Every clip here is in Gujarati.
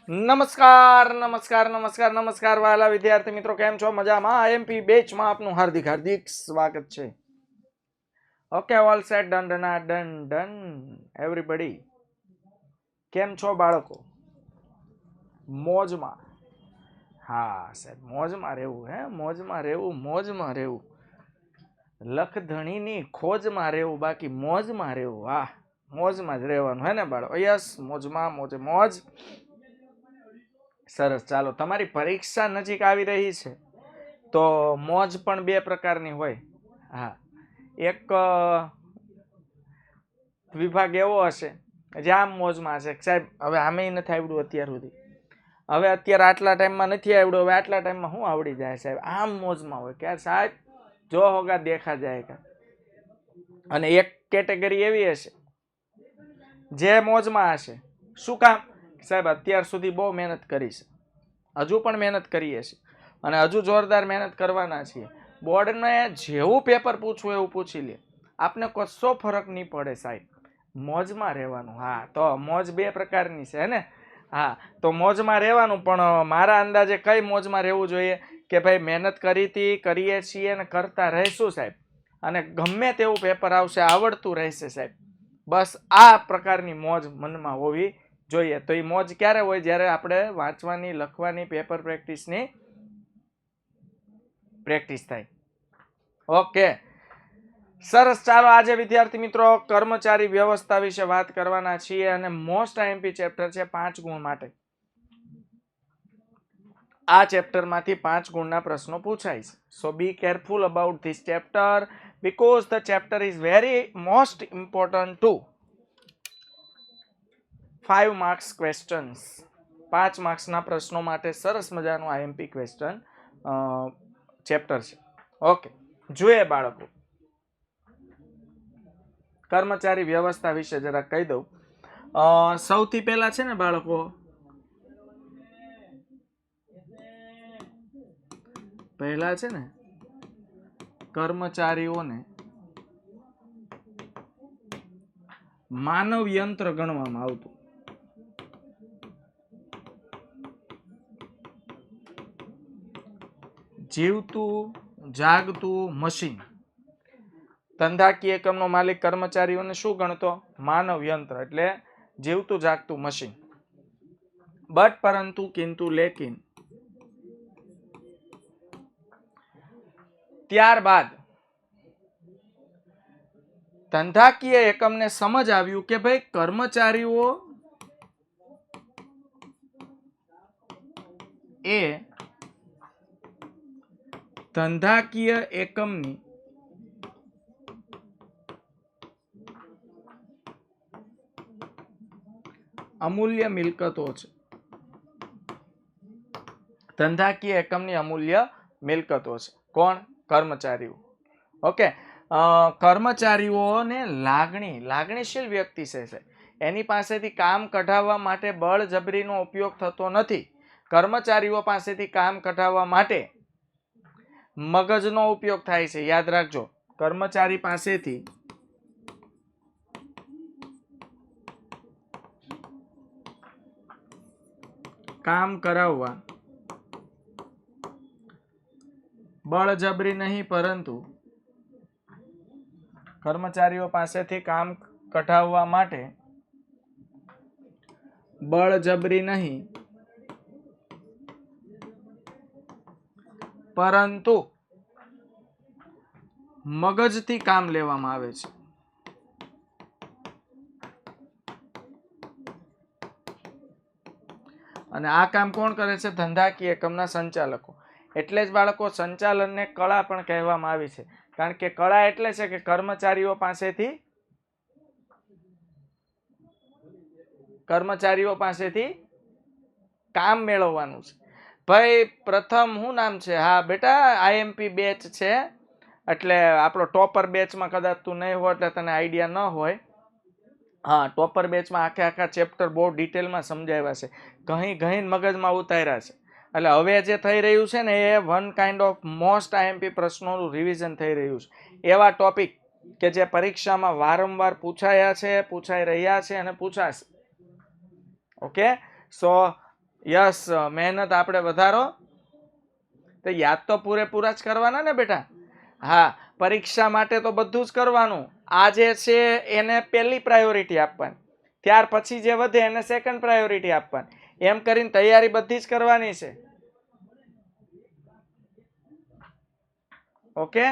નમસ્કાર નમસ્કાર નમસ્કાર નમસ્કાર વાલા વિદ્યાર્થી મિત્રો, કેમ છો? મજામાં? આઈએમપી બેચમાં આપનું હાર્દિક હાર્દિક સ્વાગત છે. Okay, all set, done done done done everybody. કેમ છો બાળકો? મોજમાં? હા સાહેબ, મોજમાં રહેવું, હે મોજમાં રહેવું, મોજમાં રહેવું. લખધણીની ખોજમાં રહેવું, બાકી મોજમાં રહેવું. વાહ, મોજમાં જ રહેવાનું હે ને બાળકો? યસ, મોજમાં, મોજે મોજ. સરસ. ચાલો, તમારી પરીક્ષા નજીક આવી રહી છે તો મોજ પણ બે પ્રકારની હોય. હા, એક વિભાગ એવો હશે જે આમ મોજમાં હશે, સાહેબ હવે આમે નથી આવડ્યું અત્યાર સુધી, હવે અત્યારે આટલા ટાઈમમાં નથી આવડ્યું, હવે આટલા ટાઈમમાં શું આવડી જાય સાહેબ, આમ મોજમાં હોય કે સાહેબ જો હોગા દેખા જાયગા. અને એક કેટેગરી એવી હશે જે મોજમાં હશે. શું કામ? સાહેબ અત્યાર સુધી બહુ મહેનત કરી છે, હજુ પણ મહેનત કરીએ છીએ અને હજુ જોરદાર મહેનત કરવાના છીએ. બોર્ડને જેવું પેપર પૂછવું એવું પૂછી લે, આપને કશો ફરક નહીં પડે સાહેબ, મોજમાં રહેવાનું. હા, તો મોજ બે પ્રકારની છે ને. હા, તો મોજમાં રહેવાનું, પણ મારા અંદાજે કઈ મોજમાં રહેવું જોઈએ કે ભાઈ મહેનત કરીએ છીએ અને કરતા રહીશું સાહેબ, અને ગમે તેવું પેપર આવશે આવડતું રહેશે સાહેબ. બસ આ પ્રકારની મોજ મનમાં હોવી જોઈએ. તો એ મોજ ક્યારે હોય? જ્યારે આપણે વાંચવાની, લખવાની, પેપર પ્રેક્ટિસની પ્રેક્ટિસ થાય. ઓકે, સરસ. ચાલો, આજે વિદ્યાર્થી મિત્રો કર્મચારી વ્યવસ્થા વિશે વાત કરવાના છીએ અને મોસ્ટ આઈએમપી ચેપ્ટર છે 5 ગુણ માટે. આ ચેપ્ટરમાંથી 5 ગુણના પ્રશ્નો પૂછાય છે. So be careful about this chapter because the chapter is very most important to 5 marks questions. 5 માર્ક્સના પ્રશ્નો માટે સરસ મજાનું આઈએમપી ક્વેશ્ચન ચેપ્ટર છે. ઓકે, જોઈએ બાળકો, કર્મચારી વ્યવસ્થા વિશે જરા કહી દઉં. સૌથી પહેલા છે ને બાળકો, પહેલા છે ને કર્મચારીઓને માનવ યંત્ર ગણવામાં આવતું. જીવતું જાગતું મશીન. ધંધાકીય એકમનો માલિક કર્મચારીઓને શું ગણતો? માનવ યંત્ર, એટલે જીવતું જાગતું મશીન. બટ પરંતુ કિંતુ લેકિન ત્યારબાદ ધંધાકીય એકમને સમજ આવ્યું કે ભાઈ કર્મચારીઓ એ ધંધાકીય એકમની અમૂલ્ય મિલકતો છે. ધંધાકીય એકમની અમૂલ્ય મિલકતો છે. કોણ? કર્મચારીઓ. ઓકે, કર્મચારીઓને લાગણીશીલ વ્યક્તિ છે, એની પાસેથી કામ કઢાવવા માટે બળજબરીનો ઉપયોગ થતો નથી. કર્મચારીઓ પાસેથી કામ કઢાવવા માટે મગજનો ઉપયોગ થાય છે. યાદ રાખજો, કર્મચારી પાસેથી કામ કરાવવા બળજબરી નહીં, પરંતુ કર્મચારીઓ પાસેથી કામ કઢાવવા માટે બળજબરી નહીં, પરંતુ મગજથી કામ લેવામાં આવે છે. અને આ કામ કોણ કરે છે? ધંધાકીય એકમના સંચાલકો. એટલે જ બાળકો સંચાલનને કળા પણ કહેવામાં આવી છે, કારણ કે કળા એટલે છે કે કર્મચારીઓ પાસેથી કામ મેળવવાનું છે. ભાઈ પ્રથમ શું નામ છે? હા બેટા, આઈએમપી બેચ છે, એટલે આપણો ટોપર બેચમાં કદાચ તું નહીં હોય એટલે તને આઈડિયા ન હોય. હા, ટોપર બેચમાં આખા ચેપ્ટર બહુ ડિટેલમાં સમજાવ્યા છે, ઘણી મગજમાં ઉતાર્યા છે. એટલે હવે જે થઈ રહ્યું છે ને એ one kind of most IMP પ્રશ્નોનું રિવિઝન થઈ રહ્યું છે. એવા ટોપિક કે જે પરીક્ષામાં વારંવાર પૂછાઈ રહ્યા છે અને પૂછાશે. ઓકે, સો યસ, મહેનત આપણે વધારો તો યાદ તો પૂરેપૂરા જ કરવાના ને બેટા. હા, પરીક્ષા માટે તો બધું જ કરવાનું. આ જે છે એને પહેલી પ્રાયોરિટી આપવાની, ત્યાર પછી જે વધે એને સેકન્ડ પ્રાયોરિટી આપવાની, એમ કરીને તૈયારી બધી જ કરવાની છે. ઓકે,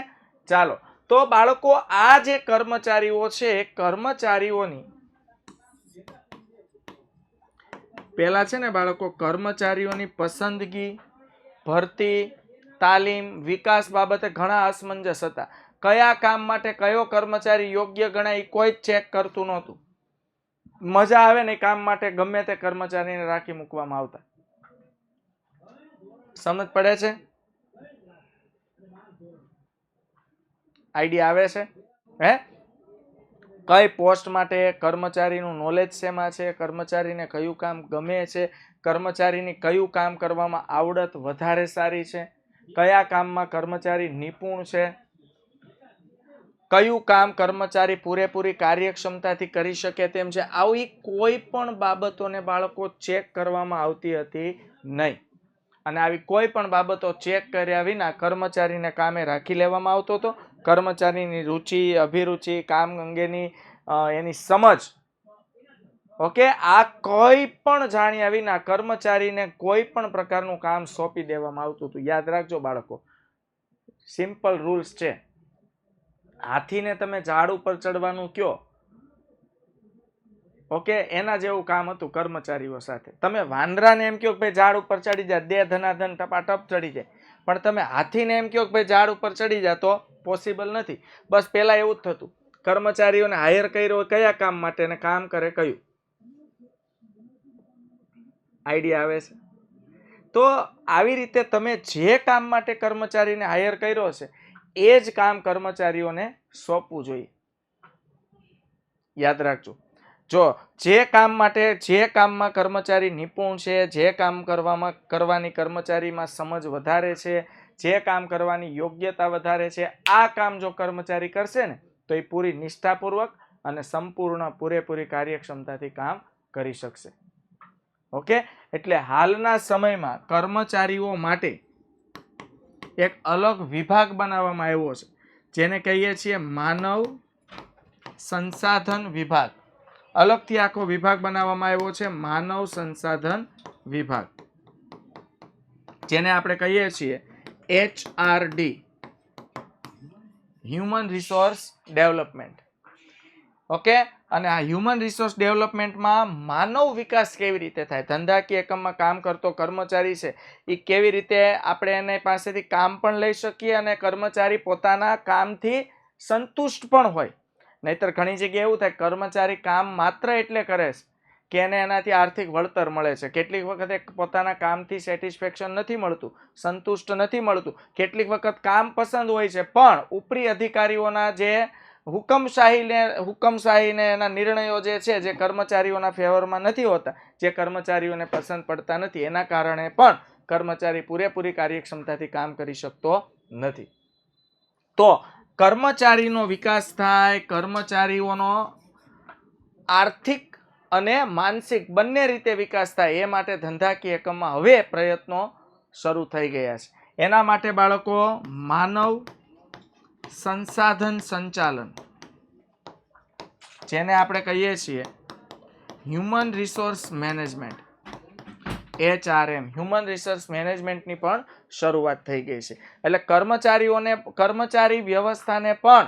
ચાલો. તો બાળકો, આ જે કર્મચારીઓ છે, કર્મચારીઓની પેલા છે ને બાળકો, કર્મચારીઓની પસંદગી, ભરતી, તાલીમ, વિકાસ બાબતે ઘણા અસમંજસ હતા. કયા કામ માટે કયો કર્મચારી યોગ્ય ગણાય કોઈ ચેક કરતું નહોતું. મજા આવે ને કામ માટે ગમે તે કર્મચારીને રાખી મૂકવામાં આવતા. સમજ પડે છે? આઈડિયા આવે છે? હે, કઈ પોસ્ટ માટે કર્મચારીનું નોલેજ શેમાં છે, કર્મચારીને કયું કામ ગમે છે, કર્મચારીની કયું કામ કરવામાં આવડત વધારે સારી છે, કયા કામમાં કર્મચારી નિપુણ છે, કયું કામ કર્મચારી પૂરેપૂરી કાર્યક્ષમતાથી કરી શકે તેમ છે. આવી કોઈ પણ બાબતોને બાળકો ચેક કરવામાં આવતી હતી નહીં. અને આવી કોઈ પણ બાબતો ચેક કર્યા વિના કર્મચારીને કામે રાખી લેવામાં આવતો હતો. કર્મચારીની રુચિ, અભિરુચિ, કામ અંગેની એની સમજ, ઓકે, આ કોઈ પણ જાણ્યા વિના કર્મચારીને કોઈ પણ પ્રકારનું કામ સોંપી દેવામાં આવતું હતું. યાદ રાખજો બાળકો, સિમ્પલ રૂલ્સ છે. હાથીને તમે ઝાડ ઉપર ચડવાનું કયો, ઓકે, એના જેવું કામ હતું કર્મચારીઓ સાથે. તમે વાંદરાને એમ કહો કે ભાઈ ઝાડ ઉપર ચડી જાય, દે ધનાધન ટપાટપ ચડી જાય, પણ તમે હાથીને એમ કહો કે ભાઈ ઝાડ ઉપર ચડી જાય તો પોસિબલ નથી. બસ પેલા એવું જ થતું, કર્મચારીઓને હાયર કર્યો કયા કામ માટે ને કામ કરે કયું. આઈડિયા આવે છે? તો આવી રીતે તમે જે કામ માટે કર્મચારીને હાયર કર્યો છે એ જ કામ કર્મચારીઓને સોંપવું જોઈએ. યાદ રાખજો, જો જે કામ માટે, જે કામમાં કર્મચારી નિપુણ છે, જે કામ કરવાની કર્મચારીમાં સમજ વધારે છે, જે કામ કરવાની યોગ્યતા વધારે છે, આ કામ જો કર્મચારી કરશે ને તો એ પૂરી નિષ્ઠાપૂર્વક અને સંપૂર્ણ પૂરેપૂરી કાર્યક્ષમતાથી કામ કરી શકશે. ઓકે, એટલે હાલના સમયમાં કર્મચારીઓ માટે એક અલગ વિભાગ બનાવવામાં આવ્યો છે, જેને કહીએ છીએ માનવ સંસાધન વિભાગ. અલગથી આખો વિભાગ બનાવવામાં આવ્યો છે, માનવ સંસાધન વિભાગ, જેને આપણે કહીએ છીએ HRD, human resource development. Okay, અને આ હ્યુમન રિસોર્સ ડેવલપમેન્ટમાં માનવ વિકાસ કેવી રીતે થાય, ધંધાકીય એકમમાં કામ કરતો કર્મચારી છે એ કેવી રીતે આપણે એને પાસેથી કામ પણ લઈ શકીએ અને કર્મચારી પોતાના કામથી સંતુષ્ટ પણ હોય. નહીતર ઘણી જગ્યાએ એવું થાય, કર્મચારી કામ માત્ર એટલે કરે છે કે એને એનાથી આર્થિક વળતર મળે છે. કેટલીક વખતે પોતાના કામથી સેટિસ્ફેક્શન નથી મળતું, સંતુષ્ટ નથી મળતું. કેટલીક વખત કામ પસંદ હોય છે પણ ઉપરી અધિકારીઓના જે હુકમશાહીને એના નિર્ણયો જે છે, જે કર્મચારીઓના ફેવરમાં નથી હોતા, જે કર્મચારીઓને પસંદ પડતા નથી, એના કારણે પણ કર્મચારી પૂરેપૂરી કાર્યક્ષમતાથી કામ કરી શકતો નથી. તો કર્મચારીનો વિકાસ થાય, કર્મચારીઓનો આર્થિક અને માનસિક બંને રીતે વિકાસ થાય, એ માટે ધંધાકીય એકમમાં હવે પ્રયત્નો શરૂ થઈ ગયા છે. એના માટે બાળકો માનવ સંસાધન સંચાલન, જેને આપણે કહીએ છીએ human resource management, HRM, human resource મેનેજમેન્ટની પણ શરૂઆત થઈ ગઈ છે. એટલે કર્મચારી વ્યવસ્થાને પણ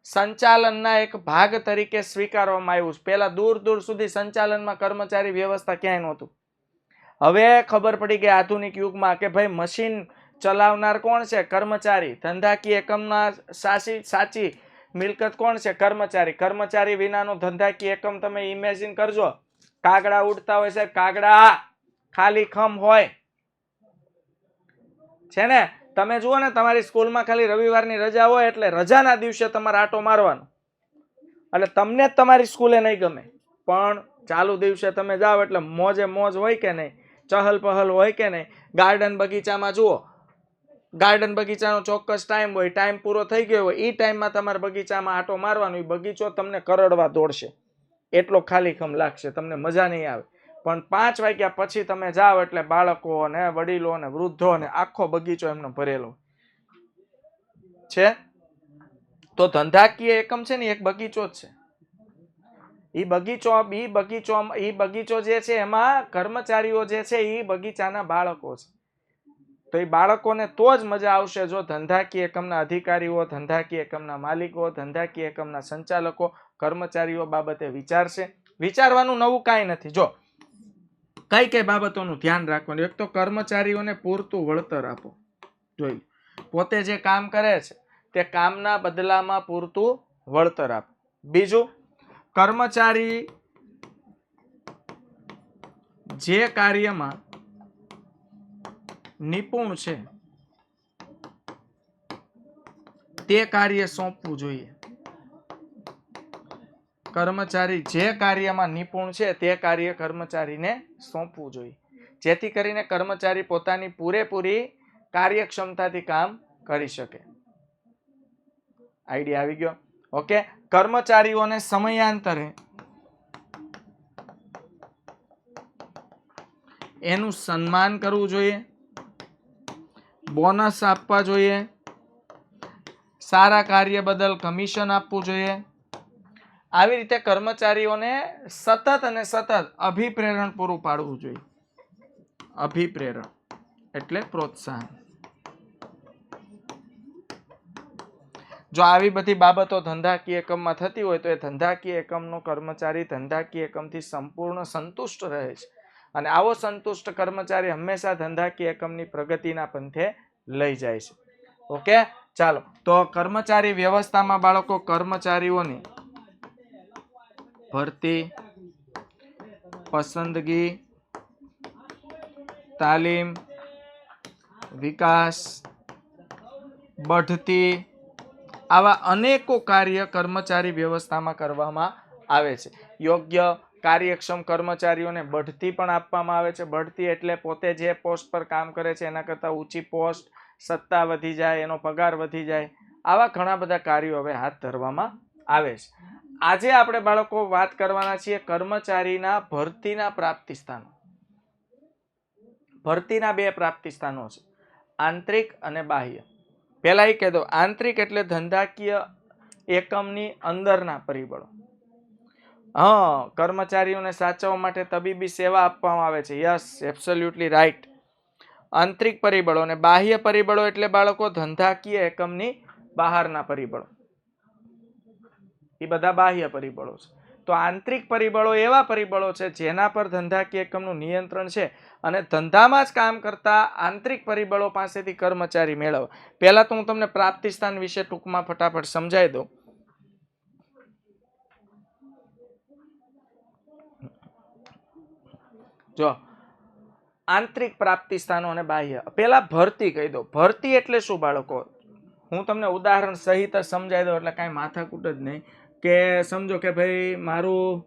સંચાલનના એક ભાગ તરીકે સ્વીકારવામાં આવ્યું છે. પહેલા દૂર દૂર સુધી સંચાલનમાં કર્મચારી વ્યવસ્થા ક્યાંય નહોતું. હવે ખબર પડી કે આધુનિક યુગમાં કે ભાઈ મશીન ચલાવનાર કોણ છે? કર્મચારી. ધંધાકીય એકમના સાચી મિલકત કોણ છે? કર્મચારી. કર્મચારી વિનાનો ધંધાકીય એકમ તમે ઇમેજિન કરજો. કાગડા ઉડતા હોય સાહેબ, કાગડા ખાલી ખમ હોય છે ને. તમે જુઓ ને, તમારી સ્કૂલમાં ખાલી રવિવારની રજા હોય એટલે રજાના દિવસે તમારે આટો મારવાનો, એટલે તમને જ તમારી સ્કૂલે નહીં ગમે, પણ ચાલુ દિવસે તમે જાઓ એટલે મોજે મોજ હોય કે નહીં, ચહલ પહલ હોય કે નહીં. ગાર્ડન બગીચામાં જુઓ, ગાર્ડન બગીચાનો ચોક્કસ ટાઈમ હોય, ટાઈમ પૂરો થઈ ગયો હોય, એ ટાઈમમાં તમારે બગીચામાં આટો મારવાનો, એ બગીચો તમને કરડવા દોડશે, એટલો ખાલી ખમ લાગશે, તમને મજા નહીં આવે. પણ 5 વાગ્યા પછી તમે જાઓ એટલે બાળકો ને વડીલો ને વૃદ્ધો ને આખો બગીચો એમનો ભરેલો છે. તો ધંધાકીય એકમ છે ને એક બગીચો જ છે. ઈ બગીચો જે છે એમાં કર્મચારીઓ જે છે એ બગીચાના બાળકો છે. તો એ બાળકોને તો જ મજા આવશે જો ધંધાકીય એકમના અધિકારીઓ, ધંધાકીય એકમના માલિકો, ધંધાકીય એકમના સંચાલકો કર્મચારીઓ બાબતે વિચારશે. વિચારવાનું નવું કાંઈ નથી. જો કઈ કઈ બાબતોનું ધ્યાન રાખવાનું. એક તો કર્મચારીઓને પૂરતું વળતર આપો. જોઈ પોતે જે કામ કરે છે તે કામના બદલામાં પૂરતું વળતર આપો. બીજું, કર્મચારી જે કાર્યમાં નિપુણ છે તે કાર્ય સોંપવું જોઈએ. કર્મચારી જે કાર્યમાં નિપુણ છે તે કાર્ય કર્મચારીને સોંપવું જોઈએ, જેથી કરીને કર્મચારી પોતાની પૂરેપૂરી કાર્યક્ષમતાથી કામ કરી શકે. આઈડિયા આવી ગયો? ઓકે. કર્મચારીઓને સમયાંતરે એનું સન્માન કરવું જોઈએ, બોનસ આપવા જોઈએ, સારા કાર્ય બદલ કમિશન આપવું જોઈએ. આવી રીતે કર્મચારીઓને સતત અને સતત અભિપ્રેરણ પૂરું પાડવું જોઈએ. અભિપ્રેરણ એટલે પ્રોત્સાહન. જો આવી બધી બાબતો ધંધાકીય એકમમાં થતી હોય તો એ ધંધાકીય એકમનો કર્મચારી ધંધાકીય એકમથી સંપૂર્ણ સંતુષ્ટ રહે છે. અને આવો સંતુષ્ટ કર્મચારી હંમેશા ધંધાકીય એકમની પ્રગતિના પંથે લઈ જાય છે. ઓકે, ચાલો. તો કર્મચારી વ્યવસ્થામાં બાળકો કર્મચારીઓની ભરતી, પસંદગી, તાલીમ, વિકાસ, બઢતી આવા અનેકો કાર્ય કર્મચારી વ્યવસ્થામાં કરવામાં આવે છે. યોગ્ય કાર્યક્ષમ કર્મચારીઓને બઢતી પણ આપવામાં આવે છે. બઢતી એટલે પોતે જે પોસ્ટ પર કામ કરે છે એના કરતાં ઊંચી પોસ્ટ, સત્તા વધી જાય, એનો પગાર વધી જાય. આવા ઘણા બધા કાર્યો હવે હાથ ધરવામાં આવે છે. આજે આપણે બાળકો વાત કરવાના છીએ કર્મચારીના ભરતીના પ્રાપ્તિ સ્થાનો. ભરતીના બે પ્રાપ્તિ સ્થાનો છે, આંતરિક અને બાહ્ય. પહેલા એ કહી દો, આંતરિક એટલે ધંધાકીય એકમની અંદરના પરિબળો. કર્મચારીઓને સાચવવા માટે તબીબી સેવા આપવામાં આવે છે. Yes, absolutely right. આંતરિક પરિબળો. અને બાહ્ય પરિબળો એટલે બાળકો ધંધાકીય એકમની બહારના પરિબળો. એ બધા બાહ્ય પરિબળો છે. તો આંતરિક પરિબળો એવા પરિબળો છે જેના પર ધંધાકીય એકમનું નિયંત્રણ છે અને ધંધામાં જ કામ કરતા આંતરિક પરિબળો પાસેથી કર્મચારી મેળવવા. પહેલા તો હું તમને પ્રાપ્તિ સ્થાન વિશે ટૂંકમાં ફટાફટ સમજાવી દઉં. જો આંતરિક પ્રાપ્તિ સ્થાનો અને બાહ્ય. પહેલા ભરતી કહી દો. ભરતી એટલે શું બાળકો? હું તમને ઉદાહરણ સહિત સમજાવી દઉં એટલે કાંઈ માથાકૂટ જ નહીં. કે સમજો કે ભાઈ મારું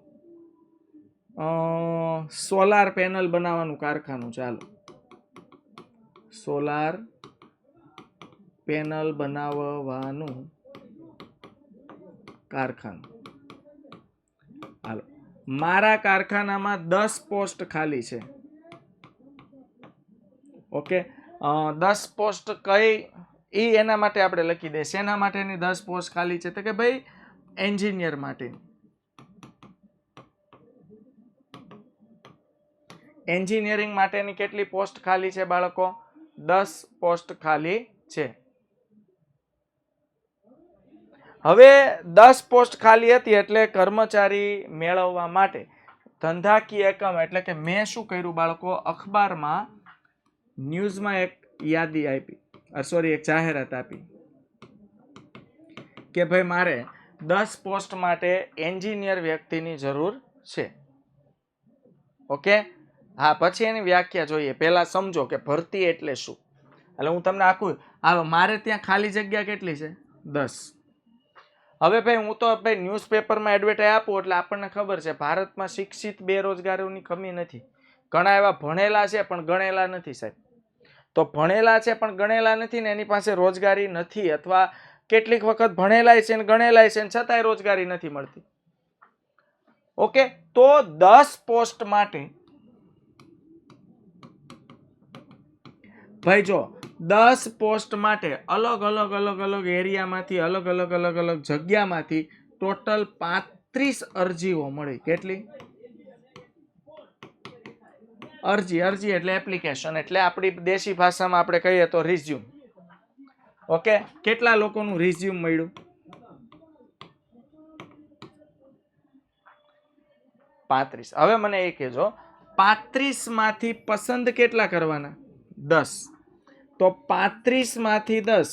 સોલાર પેનલ બનાવવાનું કારખાનું. ચાલો, સોલાર પેનલ બનાવવાનું કારખાનું. હાલો, મારા કારખાનામાં 10 પોસ્ટ ખાલી છે. ઓકે, 10 પોસ્ટ કઈ એના માટે આપણે લખી દે. શેના માટેની 10 પોસ્ટ ખાલી છે? તો કે ભાઈ એન્જિનિયર માટે. એન્જિનિયરિંગ માટેની કેટલી પોસ્ટ ખાલી છે બાળકો? 10 પોસ્ટ ખાલી છે. હવે 10 પોસ્ટ ખાલી હતી એટલે કર્મચારી મેળવવા માટે ધંધાકીય એકમ એટલે કે મેં શું કર્યું બાળકો? અખબારમાં, ન્યૂઝમાં એક યાદી આપી, એક જાહેરાત આપી કે ભાઈ મારે 10 પોસ્ટ માટે એન્જિનિયર વ્યક્તિની જરૂર છે. ઓકે, હા. પછી એની વ્યાખ્યા જોઈએ. પહેલા સમજો કે ભરતી એટલે શું. એટલે હું તમને આખું મારે ત્યાં ખાલી જગ્યા કેટલી છે? 10. હવે ભાઈ હું તો ભાઈ ન્યૂઝપેપરમાં એડવર્ટાઈઝ આપું એટલે આપણને ખબર છે ભારતમાં શિક્ષિત બેરોજગારોની કમી નથી. ઘણા એવા ભણેલા છે પણ ગણેલા નથી સાહેબ. તો ભણેલા છે પણ ગણેલા નથી ને એની પાસે રોજગારી નથી, અથવા કેટલીક વખત ભણેલાય છે ને ગણેલાય છે ને છતાંય રોજગારી નથી મળતી. ઓકે, તો 10 પોસ્ટ માટે ભાઈ જો 10 પોસ્ટ માટે અલગ અલગ અલગ અલગ એરિયામાંથી અલગ અલગ અલગ અલગ જગ્યામાંથી ટોટલ 35 અરજીઓ મળી. કેટલી અરજી? અરજી એટલે એપ્લિકેશન, એટલે આપણી દેશી ભાષામાં આપણે કહીએ તો રિઝ્યુમ. ઓકે, કેટલા લોકોનું રિઝ્યુમ મળ્યું? 35. હવે મને એ કહેજો 35 માંથી પસંદ કેટલા કરવાના? 10. તો 35 માંથી 10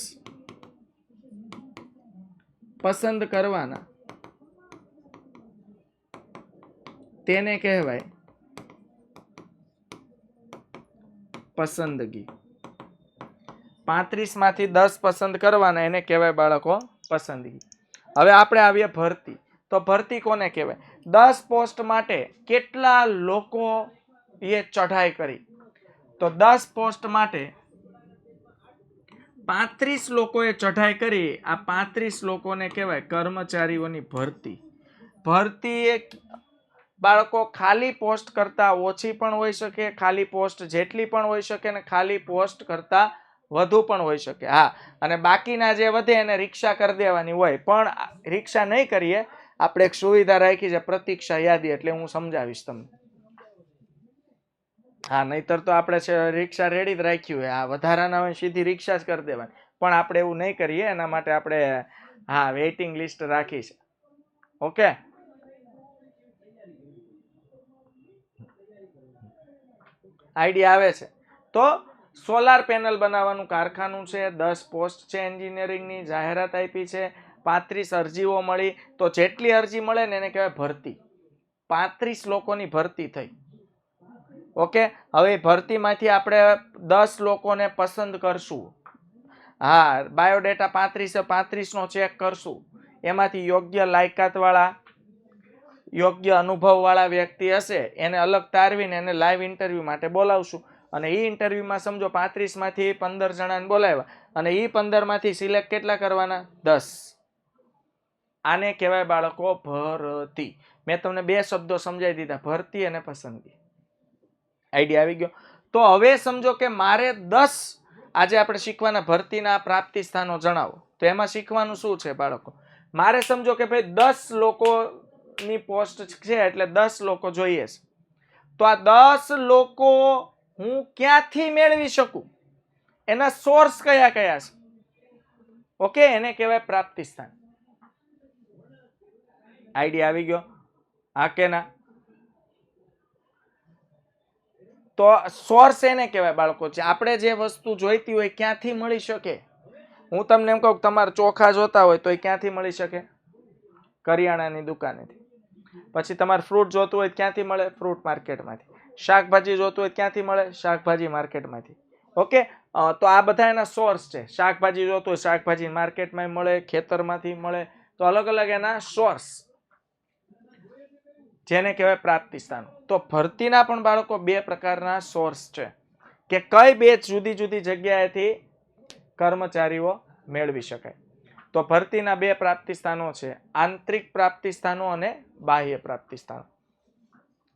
પસંદ કરવાના, તેને કહેવાય પસંદગી. 35 માંથી 10 પસંદ કરવાના, એને કહેવાય બાળકો પસંદગી. હવે આપણે આવીએ ભરતી. તો ભરતી કોને કહેવાય? 10 પોસ્ટ માટે કેટલા લોકો એ ચઢાઈ કરી? તો 10 પોસ્ટ માટે 35 લોકોએ ચઢાઈ કરી. આ 35 લોકોને કહેવાય કર્મચારીઓની ભરતી. ભરતી એક બાળકો ખાલી પોસ્ટ કરતા ઓછી પણ હોઈ શકે, ખાલી પોસ્ટ જેટલી પણ હોઈ શકે, અને ખાલી પોસ્ટ કરતા વધુ પણ હોઈ શકે. હા, અને બાકીના જે વધે એને રિક્ષા કરી દેવાની હોય, પણ રિક્ષા નહીં કરીએ, આપણે એક સુવિધા રાખી છે પ્રતીક્ષા યાદી, એટલે હું સમજાવીશ તમને. હા, નહીતર તો આપણે રિક્ષા રેડી જ રાખ્યું હોય, આ વધારાના હોય સીધી રિક્ષા જ કરી દેવાની, પણ આપણે એવું નહીં કરીએ. એના માટે આપણે વેઇટિંગ લિસ્ટ રાખી છે. ઓકે, આઈડિયા આવે છે? તો સોલાર પેનલ બનાવવાનું કારખાનું છે, 10 પોસ્ટ છે એન્જિનિયરિંગની, જાહેરાત આપી છે, 35 અરજીઓ મળી. તો જેટલી અરજી મળે ને એને કહેવાય ભરતી. 35 લોકોની ભરતી થઈ. ઓકે, હવે ભરતીમાંથી આપણે 10 લોકોને પસંદ કરશું. હા, બાયોડેટા 35 નો ચેક કરશું. એમાંથી યોગ્ય લાયકાત વાળા, યોગ્ય અનુભવ વાળા વ્યક્તિ હશે એને અલગ તારવીને એને લાઈવ ઇન્ટરવ્યુ માટે બોલાવશું. અને એ ઇન્ટરવ્યુમાં સમજો 35 માંથી 15 જણાને બોલાવ્યા, અને એ 15 માંથી સિલેક્ટ કેટલા કરવાના? 10. આને કહેવાય બાળકો ભરતી. મેં તમને 2 શબ્દો સમજાવી દીધા, ભરતી અને પસંદગી. આઈડિયા આવી ગયો? તો હવે સમજો કે મારે 10, આજે આપણે શીખવાના ભરતીના પ્રાપ્તિ સ્થાનો જણાવો. તો એમાં શીખવાનું શું છે બાળકો? મારે સમજો કે ભાઈ 10 લોકોની પોસ્ટ છે, એટલે 10 લોકો જોઈએ છે. તો આ 10 લોકો હું ક્યાંથી મેળવી શકું? એના સોર્સ કયા કયા છે? ઓકે, એને કહેવાય પ્રાપ્તિ સ્થાન. આઈડિયા આવી ગયો? હા કે ના? તો સોર્સ એને કહેવાય બાળકો. આપણે જે વસ્તુ જોઈતી હોય ક્યાંથી મળી શકે? હું તમને એમ કહું, તમારે ચોખા જોતા હોય તો એ ક્યાંથી મળી શકે? કરિયાણાની દુકાનેથી. પછી તમારે ફ્રૂટ જોતું હોય ક્યાંથી મળે? ફ્રૂટ માર્કેટમાંથી. શાકભાજી જોતું હોય ક્યાંથી મળે? શાકભાજી માર્કેટમાંથી. ઓકે, તો આ બધા એના સોર્સ છે. શાકભાજી જોતું હોય શાકભાજી માર્કેટમાં મળે, ખેતરમાંથી મળે. તો અલગ અલગ એના સોર્સ, જેને કહેવાય પ્રાપ્તિ સ્થાન. તો ભરતીના પણ બાળકો 2 પ્રકારના સોર્સ છે, કે કઈ 2 જુદી જુદી જગ્યાએથી કર્મચારીઓ મેળવી શકાય. તો ભરતીના 2 પ્રાપ્તિ સ્થાનો છે, આંતરિક પ્રાપ્તિ સ્થાનો અને બાહ્ય પ્રાપ્તિ સ્થાનો.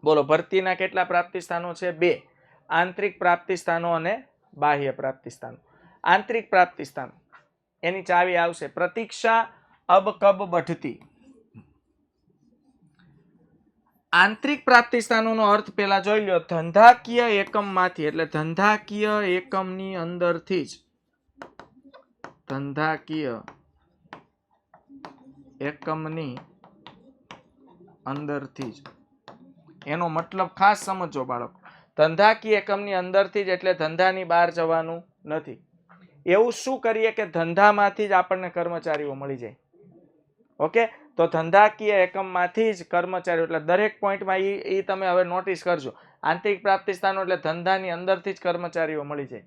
બોલો, ભરતીના કેટલા પ્રાપ્તિ સ્થાનો છે? 2. આંતરિક પ્રાપ્તિ સ્થાનો અને બાહ્ય પ્રાપ્તિ સ્થાનો. આંતરિક પ્રાપ્તિ સ્થાનો એની ચાવી આવશે પ્રતીક્ષા અબ કબ બઢતી. આંતરિક પ્રાપ્તિ સ્થાનોનો અર્થ પેલા જોઈ લો. ધંધાકીય એકમમાંથી, એટલે ધંધાકીય એકમની અંદરથી જ, ધંધાકીય એકમની અંદરથી જ, એનો મતલબ ખાસ સમજો બાળકો. ધંધાકીય એકમની અંદરથી જ એટલે ધંધાની બહાર જવાનું નથી. એવું શું કરીએ કે ધંધામાંથી જ આપણને કર્મચારીઓ મળી જાય? ઓકે, તો ધંધાકીય એકમમાંથી જ કર્મચારીઓ, એટલે દરેક પોઈન્ટમાં એ તમે હવે નોટિસ કરજો. આંતરિક પ્રાપ્તિ સ્થાનો એટલે ધંધાની અંદરથી જ કર્મચારીઓ મળી જાય.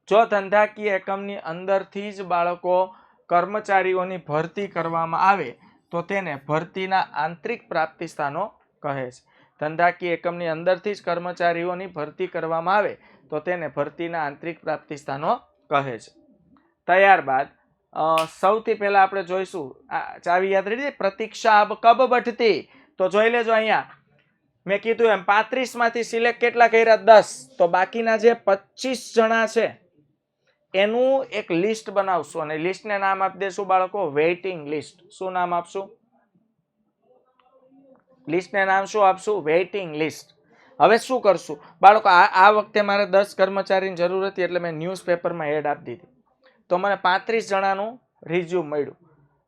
જો ધંધાકીય એકમની અંદરથી જ બાળકો કર્મચારીઓની ભરતી કરવામાં આવે તો તેને ભરતીના આંતરિક પ્રાપ્તિ સ્થાનો કહે છે. ધંધાકીય એકમની અંદરથી જ કર્મચારીઓની ભરતી કરવામાં આવે તો તેને ભરતીના આંતરિક પ્રાપ્તિ સ્થાનો કહે છે. ત્યારબાદ સૌથી પહેલા આપણે જોઈશું, ચાવી યાદ રહી, પ્રતીક્ષા અબ કબ બઢતી. તો જોઈ લેજો અહીંયા, મેં કીધું એમ 35 માંથી સિલેક્ટ કેટલા કર્યા? 10. તો બાકીના જે 25 જણા છે એનું એક લિસ્ટ બનાવશું અને લિસ્ટને નામ આપી દેશું બાળકો વેઇટિંગ લિસ્ટ. શું નામ આપશું? લિસ્ટને નામ શું આપશું? Waiting list. હવે શું કરશું બાળકો? આ વખતે મારે 10 કર્મચારીની જરૂર હતી એટલે મેં ન્યૂઝપેપરમાં એડ આપી દીધી. તો મને 35 જણાનું રિઝ્યુમ મળ્યું.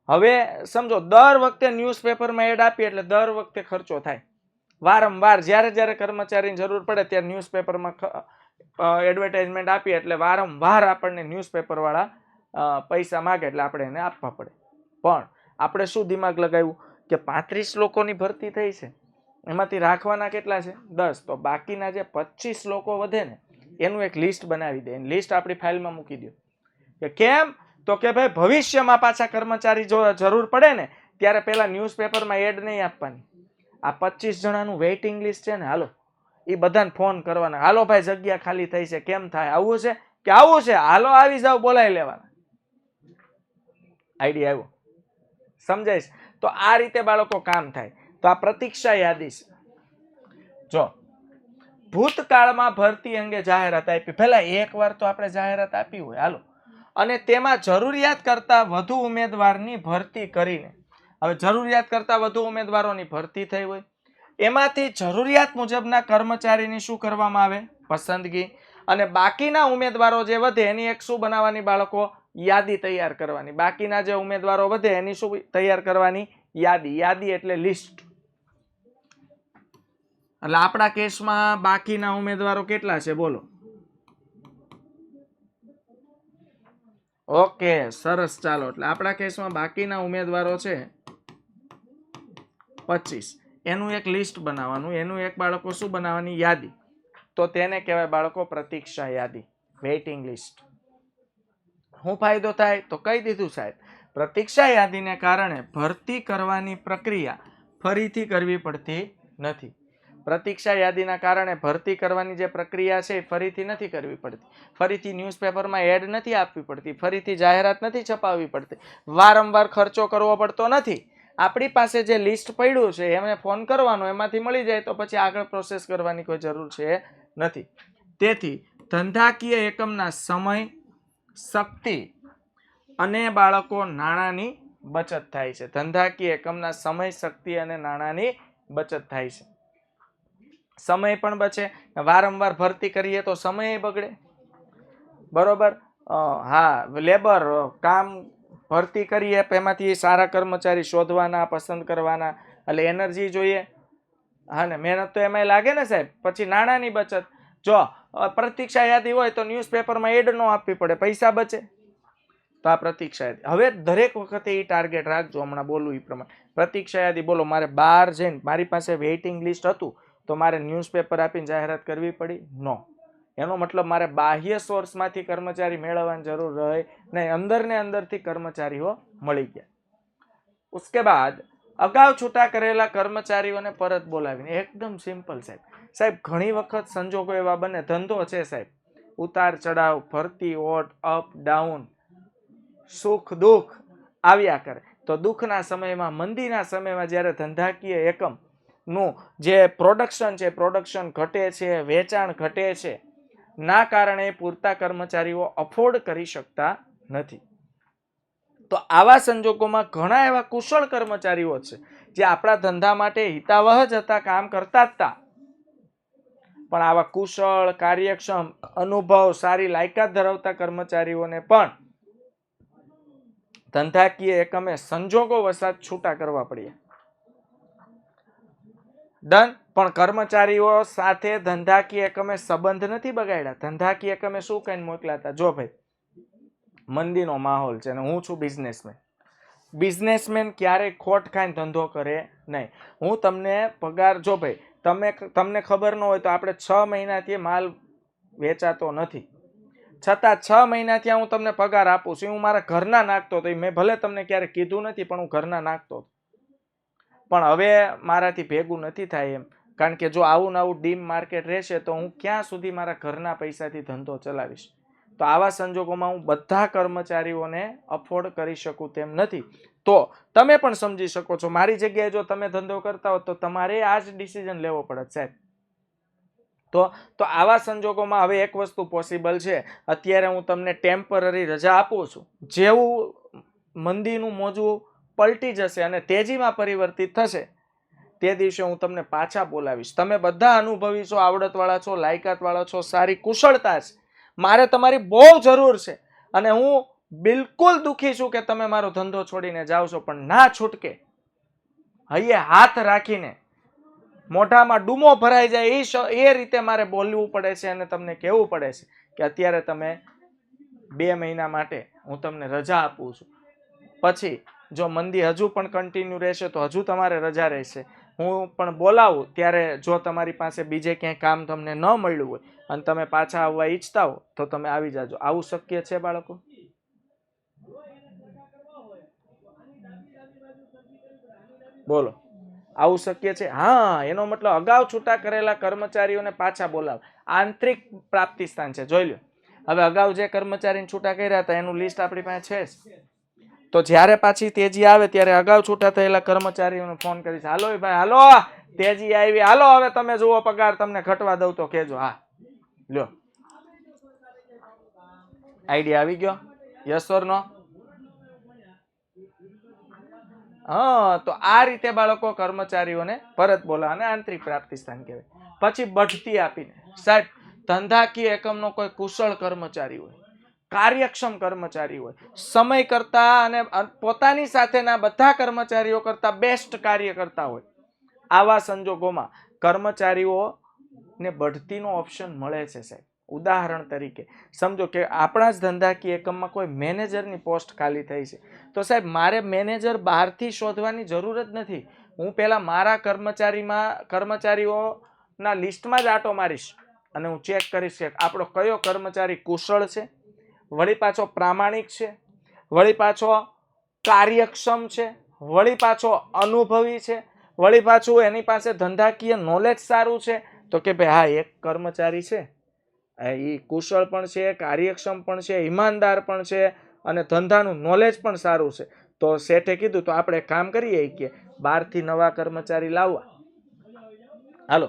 હવે સમજો દર વખતે ન્યૂઝપેપરમાં એડ આપીએ એટલે દર વખતે ખર્ચો થાય. વારંવાર જ્યારે કર્મચારીની જરૂર પડે ત્યારે ન્યૂઝપેપરમાં એડવર્ટાઇઝમેન્ટ આપીએ એટલે વારંવાર આપણને ન્યૂઝપેપર વાળા પૈસા માગે એટલે આપણે એને આપવા પડે. પણ આપણે શું દિમાગ લગાવ્યું કે 35 લોકોની ભરતી થઈ છે, એમાંથી રાખવાના કેટલા છે? 10. તો બાકીના જે 25 લોકો વધે ને એનું એક લિસ્ટ બનાવી દે. લિસ્ટ આપણી ફાઇલમાં મૂકી દો. કે કેમ? તો કે ભાઈ ભવિષ્યમાં પાછા કર્મચારી જો જરૂર પડે ને ત્યારે પેલા ન્યૂઝપેપરમાં એડ નહીં આપવાની. આ 25 જણાનું વેઇટિંગ લિસ્ટ છે ને, હાલો એ બધાને ફોન કરવાના. હાલો ભાઈ જગ્યા ખાલી થઈ છે, કેમ થાય? આવું છે કે આવું છે? હાલો આવી જાવ, બોલાવી લેવાના. આઈડિયા આવ્યો? સમજાય છે? તો આ રીતે બાળકો કામ થાય. તો આ પ્રતીક્ષા યાદી છે. જો ભૂતકાળમાં ભરતી અંગે જાહેરાત આપી, પહેલા એકવાર તો આપણે જાહેરાત આપી હોય, હાલો, અને તેમાં જરૂરિયાત કરતા વધુ ઉમેદવારની ભરતી કરીને, હવે જરૂરિયાત કરતા વધુ ઉમેદવારોની ભરતી થઈ હોય, એમાંથી જરૂરિયાત મુજબના કર્મચારીની શું કરવામાં આવે? પસંદગી. અને બાકીના ઉમેદવારો જે વધે એની એક શું બનાવવાની બાળકો? યાદી તૈયાર કરવાની. બાકીના જે ઉમેદવારો વધે એની શું તૈયાર કરવાની? યાદી. યાદી એટલે લિસ્ટ. એટલે આપણા કેસમાં બાકીના ઉમેદવારો કેટલા છે બોલો? ઓકે, સરસ, ચાલો. એટલે આપણા કેસમાં બાકીના ઉમેદવારો છે 25. એનું એક લિસ્ટ બનાવવાનું. એનું એક બાળકો શું બનાવવાની? યાદી. તો તેને કહેવાય બાળકો પ્રતીક્ષા યાદી, વેઇટિંગ લિસ્ટ. શું ફાયદો થાય? તો કહી દીધું સાહેબ. પ્રતીક્ષા યાદીને કારણે ભરતી કરવાની પ્રક્રિયા ફરીથી કરવી પડતી નથી. પ્રતીક્ષા યાદીના કારણે ભરતી કરવાની જે પ્રક્રિયા છે એ ફરીથી નથી કરવી પડતી. ફરીથી ન્યૂઝપેપરમાં એડ નથી આપવી પડતી. ફરીથી જાહેરાત નથી છપાવવી પડતી. વારંવાર ખર્ચો કરવો પડતો નથી. આપણી પાસે જે લિસ્ટ પડ્યું છે એમને ફોન કરવાનો, એમાંથી મળી જાય તો પછી આગળ પ્રોસેસ કરવાની કોઈ જરૂર છે નથી. તેથી ધંધાકીય એકમના સમય, શક્તિ અને બાળકો નાણાંની બચત થાય છે. ધંધાકીય એકમના સમય, શક્તિ અને નાણાંની બચત થાય છે. સમય પણ બચે. વારંવાર ભરતી કરીએ તો સમય બગડે, બરોબર? હા, લેબર કામ ભરતી કરીએ એમાંથી સારા કર્મચારી શોધવાના, પસંદ કરવાના, એટલે એનર્જી જોઈએ. હા ને, મહેનત તો એમાં લાગે ને સાહેબ. પછી નાણાંની બચત. જો પ્રતીક્ષા યાદી હોય તો ન્યૂઝપેપરમાં એડ નો આપવી પડે, પૈસા બચે. તો આ પ્રતીક્ષા યાદી. હવે દરેક વખતે એ ટાર્ગેટ રાખજો, હમણાં બોલું એ પ્રમાણે. પ્રતીક્ષા યાદી બોલો, મારે બહાર જઈને મારી પાસે વેઇટિંગ લિસ્ટ હતું તો મારે ન્યૂઝપેપર આપીને જાહેરાત કરવી પડી? નો. એનો મતલબ મારે બાહ્ય સોર્સમાંથી કર્મચારી મેળવવાની જરૂર રહે નહીં. અંદર ને અંદરથી કર્મચારીઓ મળી ગયા. ઉસકે બાદ અગાઉ છૂટા કરેલા કર્મચારીઓને પરત બોલાવીને. એકદમ સિમ્પલ સાહેબ. સાહેબ ઘણી વખત સંજોગો એવા બને, ધંધો છે સાહેબ, ઉતાર ચડાવ, ભરતી ઓટ, અપ ડાઉન, સુખ દુઃખ આવ્યા કરે. તો દુઃખના સમયમાં, મંદીના સમયમાં જ્યારે ધંધાકીય એકમ નું જે પ્રોડક્શન છે, પ્રોડક્શન ઘટે છે, વેચાણ ઘટે છે, ના કારણે પૂરતા કર્મચારીઓ અફોર્ડ કરી શકતા નથી. તો આવા સંજોગોમાં ઘણા એવા કુશળ કર્મચારીઓ છે જે આપણા ધંધા માટે હિતાવહ જ હતા, કામ કરતા હતા, પણ આવા કુશળ, કાર્યક્ષમ, અનુભવ, સારી લાયકાત ધરાવતા કર્મચારીઓને પણ ધંધાકીય એકમે સંજોગો વસાત છૂટા કરવા પડ્યા. ડન. પણ કર્મચારીઓ સાથે ધંધાકીય એકમે સંબંધ નથી બગાડ્યા. ધંધાકીય એકમે શું કહીને મોકલ્યા હતા? જો ભાઈ મંદીનો માહોલ છે અને હું છું બિઝનેસમેન. બિઝનેસમેન ક્યારેય ખોટ ખાઈને ધંધો કરે નહીં. હું તમને પગાર, જો ભાઈ તમને ખબર ન હોય તો આપણે 6 મહિનાથી માલ વેચાતો નથી, છતાં 6 મહિનાથી હું તમને પગાર આપું છું. હું મારા ઘરના નાખતો હતો. મેં ભલે તમને ક્યારે કીધું નથી પણ હું ઘરના નાખતો હતો. પણ હવે મારાથી ભેગું નથી થાય એમ, કારણ કે જો આવું ડીમ માર્કેટ રહેશે તો હું ક્યાં સુધી મારા ઘરના પૈસાથી ધંધો ચલાવીશ? તો આવા સંજોગોમાં હું બધા કર્મચારીઓને અફોર્ડ કરી શકું તેમ નથી. તો તમે પણ સમજી શકો છો, મારી જગ્યાએ જો તમે ધંધો કરતા હો તો તમારે આ જ ડિસિઝન લેવો પડે સાહેબ. તો આવા સંજોગોમાં હવે એક વસ્તુ પોસિબલ છે. અત્યારે હું તમને ટેમ્પરરી રજા આપું છું. જેવું મંદીનું મોજું પલટી જશે અને તેજીમાં પરિવર્તિત થશે તે દિવસે હું તમને પાછા બોલાવીશ. તમે બધા અનુભવી છો, આવડતવાળા છો, લાયકાતવાળા છો, સારી કુશળતા છે. મારે તમારી બહુ જરૂર છે અને હું બિલકુલ દુઃખી છું કે તમે મારો ધંધો છોડીને જાઓ છો, પણ ના છૂટકે હૈયે હાથ રાખીને મોઢામાં ડૂમો ભરાઈ જાય એ રીતે મારે બોલવું પડે છે અને તમને કહેવું પડે છે કે અત્યારે તમે 2 મહિના માટે હું તમને રજા આપું છું. પછી જો મંદી હજુ પણ કન્ટિન્યુ રહેશે તો હજુ તમારે રજા રહેશે. હું પણ બોલાવું ત્યારે જો તમારી પાસે બીજે ક્યાંય કામ તમને ન મળ્યું હોય અને તમે પાછા આવવા ઈચ્છતા હો તો તમે આવી જાજો. આવું શક્ય છે બાળકો? બોલો, આવું શક્ય છે? હા, એનો મતલબ અગાઉ છૂટા કરેલા કર્મચારીઓને પાછા બોલાવ. આંતરિક પ્રાપ્તિ સ્થાન છે, જોઈ લો. હવે અગાઉ જે કર્મચારીને છૂટા કર્યા હતા એનું લિસ્ટ આપણી પાસે છે. તો જ્યારે પાછી તેજી આવે ત્યારે અગાઉ છૂટા થયેલા કર્મચારીઓને ફોન કરીશ, હાલો ભાઈ, હાલો તેજી આવી, હાલો હવે તમે જુઓ પગાર તમને ઘટવા દઉં તો કેજો. હા લ્યો, આઈડિયા આવી ગયો? યસ ઓર નો? હા, તો આ રીતે બાળકો કર્મચારીઓને પરત બોલાવવાને આંતરિક પ્રાપ્તિ સ્થાન કહેવાય. પછી બઢતી આપીને, સાહેબ ધંધાકીય એકમનો કોઈ કુશળ કર્મચારી હોય, કાર્યક્ષમ કર્મચારી હોય, સમય કરતા અને પોતાની સાથેના બધા કર્મચારીઓ કરતા બેસ્ટ કાર્ય કરતા હોય, આવા સંજોગોમાં કર્મચારીઓને બઢતીનો ઓપ્શન મળે છે સાહેબ. ઉદાહરણ તરીકે સમજો કે આપણા જ ધંધાકીય એકમમાં કોઈ મેનેજરની પોસ્ટ ખાલી થઈ છે, તો સાહેબ મારે મેનેજર બહારથી શોધવાની જરૂર જ નથી. હું પહેલા મારા કર્મચારીઓના લિસ્ટમાં જ આટો મારીશ અને હું ચેક કરીશ કે આપણો કયો કર્મચારી કુશળ છે, વળી પાછો પ્રામાણિક છે, વળી પાછો કાર્યક્ષમ છે, વળી પાછો અનુભવી છે, વળી પાછું એની પાસે ધંધાકીય નોલેજ સારું છે. તો કે ભાઈ હા, એક કર્મચારી છે, એ કુશળ પણ છે, કાર્યક્ષમ પણ છે, ઈમાનદાર પણ છે અને ધંધાનું નોલેજ પણ સારું છે. તો શેઠે કીધું તો આપણે કામ કરીએ કે 12થી નવા કર્મચારી લાવવા. હાલો,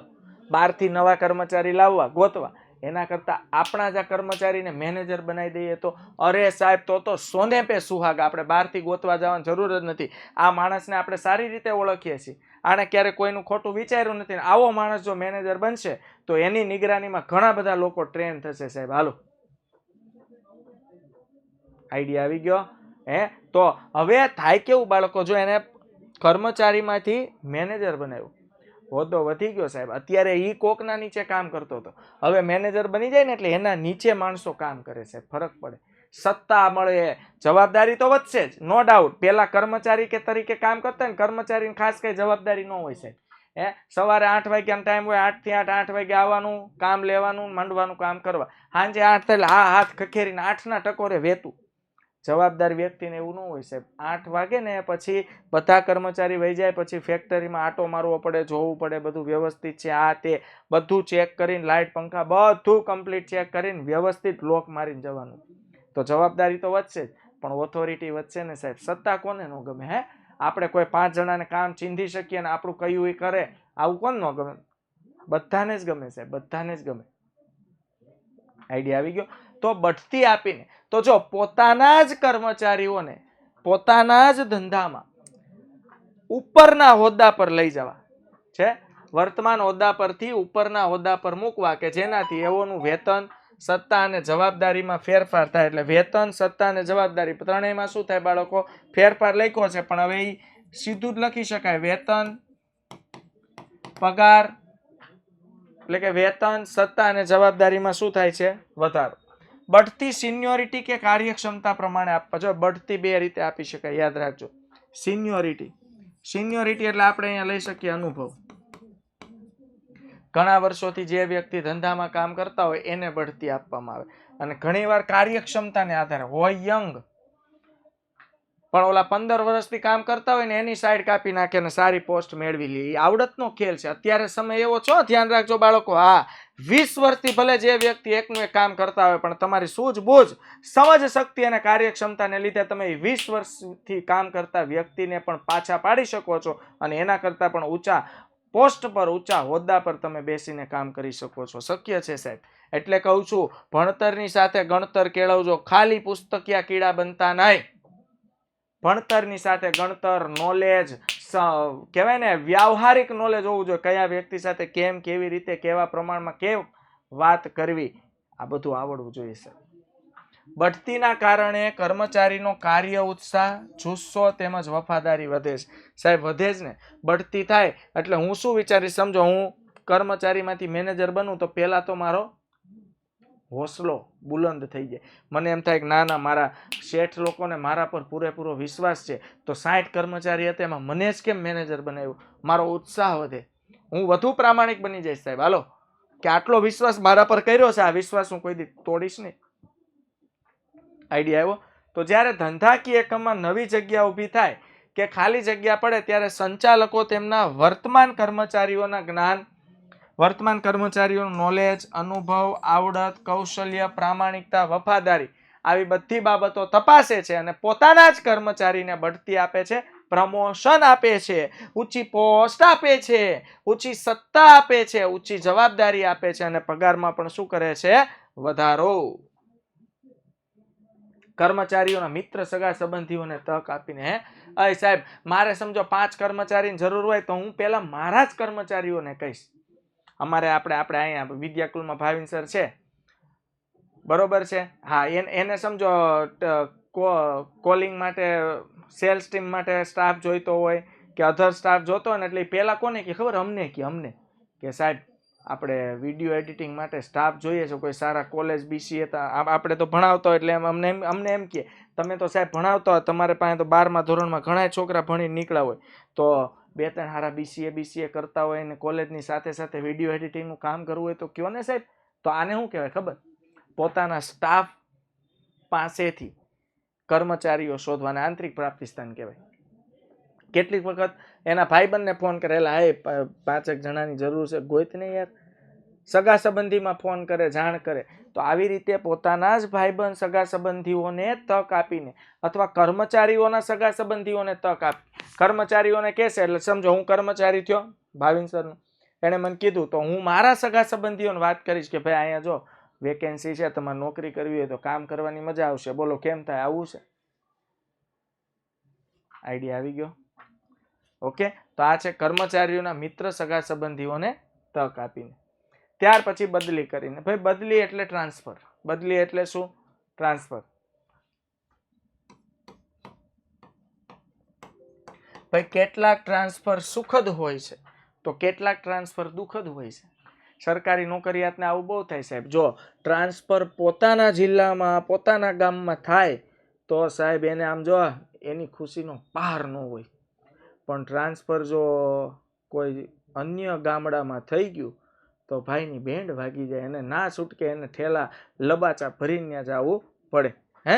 12થી નવા કર્મચારી લાવવા, ગોતવા. એના કરતા આપણા જ કર્મચારીને મેનેજર બનાવી દઈએ તો અરે સાહેબ, તો સોને પે સુહાગા. આપણે બહારથી ગોતવા જવાની જરૂર જ નથી. આ માણસને આપણે સારી રીતે ઓળખીએ છીએ, આને ક્યારે કોઈનું ખોટું વિચાર્યું નથી. આવો માણસ જો મેનેજર બનશે તો એની નિગરાનીમાં ઘણા બધા લોકો ટ્રેન થશે સાહેબ. હાલો, આઈડિયા આવી ગયો? તો હવે થાય કેવું બાળકો, જો એને કર્મચારીમાંથી મેનેજર બનાવ્યો, હોદ્દો વધી ગયો સાહેબ. અત્યારે ઈ કોકના નીચે કામ કરતો હતો, હવે મેનેજર બની જાય ને એટલે એના નીચે માણસો કામ કરે છે. ફરક પડે, સત્તા મળે, જવાબદારી તો વધશે જ, નો ડાઉટ. પેલા કર્મચારી કે તરીકે કામ કરતા ને કર્મચારીને ખાસ કઈ જવાબદારી ન હોય સાહેબ. સવારે 8 વાગ્યાનો ટાઈમ હોય, 8 થી 8 વાગે આવવાનું, કામ લેવાનું, માંડવાનું, કામ કરવા. સાંજે 8 થાય એટલે હાથ ખખેરીને 8ના ટકોરે વેતું. જવાબદાર વ્યક્તિને એવું ન હોય સાહેબ. 8 વાગે ને પછી બધા કર્મચારી વહી જાય પછી ફેક્ટરીમાં આટો મારવો પડે, જોવું પડે બધું વ્યવસ્થિત છે, આ તે બધું ચેક કરીને, લાઇટ પંખા બધું કમ્પ્લીટ ચેક કરીને વ્યવસ્થિત લોક મારીને જવાનું. તો જવાબદારી તો વધશે જ, પણ ઓથોરિટી વધશે ને સાહેબ. સત્તા કોને ન ગમે? આપણે કોઈ 5 જણાને કામ ચીંધી શકીએ ને આપણું કયું એ કરે, આવું કોણ ન ગમે? બધાને જ ગમે સાહેબ, બધાને જ ગમે. આઈડિયા આવી ગયો? તો બઢતી આપીને, તો જો પોતાના જ કર્મચારીઓને પોતાના જ ધંધામાં ઉપરના હોદ્દા પર લઈ જવા છે, વર્તમાન હોદ્દા પરથી ઉપરના હોદ્દા પર મૂકવા, કે જેનાથી એઓનું વેતન, સત્તા અને જવાબદારીમાં ફેરફાર થાય. એટલે વેતન, સત્તા અને જવાબદારી ત્રણેયમાં શું થાય બાળકો? ફેરફાર લખ્યો છે, પણ હવે એ સીધું જ લખી શકાય. વેતન, પગાર, એટલે કે વેતન, સત્તા અને જવાબદારીમાં શું થાય છે? વધારો. બઢતી સિનિયોરિટી કે કાર્યક્ષમતા પ્રમાણે આપવા. જો બઢતી બે રીતે આપી શકાય, યાદ રાખજો. સિનિયોરિટી એટલે આપણે અહીંયા લઈ શકીએ અનુભવ. ઘણા વર્ષોથી જે વ્યક્તિ ધંધામાં કામ કરતા હોય એને બઢતી આપવામાં આવે. અને ઘણીવાર કાર્યક્ષમતાને આધારે હોય યંગ, પણ ઓલા 15 વર્ષથી કામ કરતા હોય ને એની સાઈડ કાપી નાખે ને સારી પોસ્ટ મેળવી લે. એ આવડતનો ખેલ છે. અત્યારે સમય એવો છો, ધ્યાન રાખજો બાળકો. હા, 20 વર્ષથી ભલે જે વ્યક્તિ એકનું એક કામ કરતા હોય, પણ તમારી સૂઝબૂઝ, સમજ શક્તિ અને કાર્યક્ષમતાને લીધે તમે 20 વર્ષથી કામ કરતા વ્યક્તિને પણ પાછા પાડી શકો છો અને એના કરતાં પણ ઊંચા પોસ્ટ પર, ઊંચા હોદ્દા પર તમે બેસીને કામ કરી શકો છો. શક્ય છે સાહેબ. એટલે કહું છું, ભણતરની સાથે ગણતર કેળવજો. ખાલી પુસ્તકિયા કીડા બનતા નહીં. ભણતરની સાથે ગણતર, નોલેજ, કહેવાય ને વ્યાવહારિક નોલેજ હોવું જોઈએ. કયા વ્યક્તિ સાથે કેમ, કેવી રીતે, કેવા પ્રમાણમાં કેમ વાત કરવી, આ બધું આવડવું જોઈએ સાહેબ. બઢતીના કારણે કર્મચારીનો કાર્ય ઉત્સાહ, જુસ્સો તેમજ વફાદારી વધે છે. સાહેબ વધે જ ને. બઢતી થાય એટલે હું શું વિચારીશ સમજો, હું કર્મચારીમાંથી મેનેજર બનું તો પહેલા તો મારો હોસલો બુલંદ થઈ જાય. મને એમ થાય કે ના ના, મારા શેઠ લોકોને મારા પર પૂરેપૂરો વિશ્વાસ છે, તો 60 કર્મચારી હતા એમાં મને જ કેમ મેનેજર બનાવ્યો. મારો ઉત્સાહ વધે, હું વધુ પ્રામાણિક બની જઈશ સાહેબ. હાલો, કે આટલો વિશ્વાસ મારા પર કર્યો છે, આ વિશ્વાસ હું કોઈ દી તોડીશ નહીં. આઈડિયા આવ્યો? તો જ્યારે ધંધાકીય એકમમાં નવી જગ્યા ઊભી થાય કે ખાલી જગ્યા પડે ત્યારે સંચાલકો તેમના વર્તમાન કર્મચારીઓના જ્ઞાન, વર્તમાન કર્મચારીઓનું નોલેજ, અનુભવ, આવડત, કૌશલ્ય, પ્રામાણિકતા, વફાદારી, આવી બધી બાબતો તપાસે છે અને પોતાના જ કર્મચારીને બઢતી આપે છે, પ્રમોશન આપે છે, ઊંચી પોસ્ટ આપે છે, ઊંચી સત્તા આપે છે, ઊંચી જવાબદારી આપે છે અને પગારમાં પણ શું કરે છે? વધારો. કર્મચારીઓના મિત્ર, સગા સંબંધીઓને તક આપીને. અય સાહેબ, મારે સમજો 5 કર્મચારીની જરૂર હોય તો હું પહેલા મારા જ કર્મચારીઓને કહીશ. અમારે આપણે અહીંયા વિદ્યાકુલમાં ભાવિન સર છે, બરોબર છે. હા, એને સમજો કોલિંગ માટે, સેલ્સ ટીમ માટે સ્ટાફ જોઈતો હોય કે અધર સ્ટાફ જોતો હોય ને, એટલે પહેલા કોને કે ખબર? અમને કે સાહેબ આપણે વિડીયો એડિટિંગ માટે સ્ટાફ જોઈએ છે, કોઈ સારા કોલેજ BCA, આપણે તો ભણાવતો હોય એટલે અમને એમ કે તમે તો સાહેબ ભણાવતો હોય, તમારે પાસે તો 12મા ધોરણમાં ઘણા છોકરા ભણી નીકળ્યા હોય, તો 2-3 સારા BCA કરતા હોય ને કોલેજની સાથે સાથે વિડીયો એડિટિંગનું કામ કરવું હોય તો કયો ને સાહેબ. તો આને શું કહેવાય ખબર? પોતાના સ્ટાફ પાસેથી કર્મચારીઓ શોધવાને આંતરિક પ્રાપ્તિસ્થાન કહેવાય. કેટલીક વખત એના ભાઈબંધને ફોન કરેલા, હે 5 જણાની જરૂર છે, ગોઈત ને યાર. સગા સંબંધીમાં ફોન કરે, જાણ કરે. તો આવી રીતે પોતાના જ ભાઈબંધ, સગા સંબંધીઓને તક આપીને, અથવા કર્મચારીઓના સગા સંબંધીઓને તક આપી, કર્મચારીઓને કહેશે એટલે સમજો હું કર્મચારી થયો ભાવિન સરનો, એણે મને કીધું તો હું મારા સગા સંબંધીઓને વાત કરીશ કે ભાઈ અહીંયા જો વેકેન્સી છે, તમારે નોકરી કરવી હોય તો કામ કરવાની મજા આવશે, બોલો કેમ થાય? આવું છે. આઈડિયા આવી ગયો? ઓકે, તો આ છે કર્મચારીઓના મિત્ર, સગા સંબંધીઓને તક આપીને. ત્યાર પછી બદલી કરીને. ભાઈ બદલી એટલે ટ્રાન્સફર. બદલી એટલે શું? ટ્રાન્સફર. ભાઈ કેટલાક ટ્રાન્સફર સુખદ હોય છે તો કેટલાક ટ્રાન્સફર દુઃખદ હોય છે. સરકારી નોકરિયાતને આવું બહુ થાય સાહેબ. જો ટ્રાન્સફર પોતાના જિલ્લામાં, પોતાના ગામમાં થાય તો સાહેબ એને આમ જો એની ખુશીનો પાર ન હોય. પણ ટ્રાન્સફર જો કોઈ અન્ય ગામડામાં થઈ ગયું તો ભાઈની બેન્ડ વાગી જાય, એને ના છૂટકે, એને ઠેલા લબાચા ભરીને જવું પડે. હે,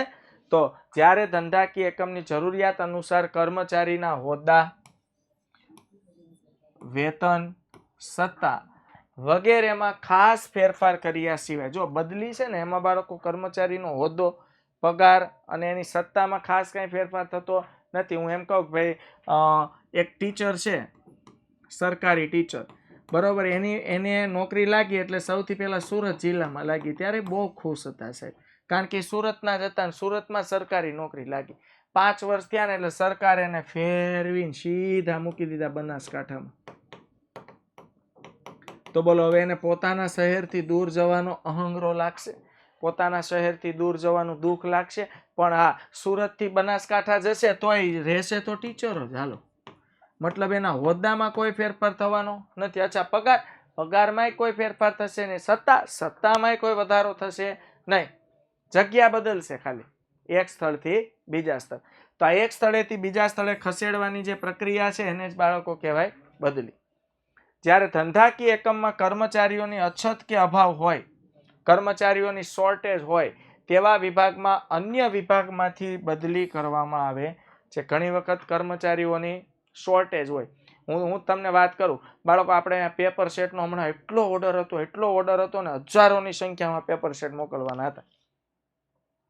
તો જ્યારે ધંધાકીય એકમની જરૂરિયાત અનુસાર કર્મચારીના હોદ્દા, વેતન, સત્તા વગેરેમાં ખાસ ફેરફાર કર્યા સિવાય, જો બદલી છે ને એમાં બાળકો કર્મચારીનો હોદ્દો, પગાર અને એની સત્તામાં ખાસ કઈ ફેરફાર થતો નથી. હું એમ કહું ભાઈ એક ટીચર છે, સરકારી ટીચર, બરોબર, એને નોકરી લાગી એટલે સૌથી પહેલા સુરત જિલ્લામાં લાગી, ત્યારે બહુ ખુશ હતા સાહેબ, કારણ કે સુરતના જ હતા, સુરતમાં સરકારી નોકરી લાગી. 5 વર્ષ થયા ને એટલે સરકારે એને ફેરવીને સીધા મૂકી દીધા બનાસકાંઠામાં. તો બોલો હવે એને પોતાના શહેરથી દૂર જવાનો અહંગરો લાગશે, પોતાના શહેરથી દૂર જવાનું દુઃખ લાગશે, પણ હા, સુરતથી બનાસકાંઠા જશે તોય રહેશે તો ટીચરો જ. હાલો, મતલબ એના હોદ્દામાં કોઈ ફેરફાર થવાનો નથી. અચ્છા, પગારમાંય કોઈ ફેરફાર થશે નહીં, સત્તામાંય કોઈ વધારો થશે નહીં, જગ્યા બદલશે ખાલી એક સ્થળથી બીજા સ્થળ. તો આ એક સ્થળેથી બીજા સ્થળે ખસેડવાની જે પ્રક્રિયા છે એને જ બાળકો કહેવાય બદલી. જ્યારે ધંધાકીય એકમમાં કર્મચારીઓની અછત કે અભાવ હોય, કર્મચારીઓની શોર્ટેજ હોય, તેવા વિભાગમાં અન્ય વિભાગમાંથી બદલી કરવામાં આવે છે. ઘણી વખત કર્મચારીઓની શોર્ટેજ હોય. હું તમને વાત કરું બાળકો, આપણે અહીંયા પેપર સેટનો હમણાં એટલો ઓર્ડર હતો ને, હજારોની સંખ્યામાં પેપર સેટ મોકલવાના હતા.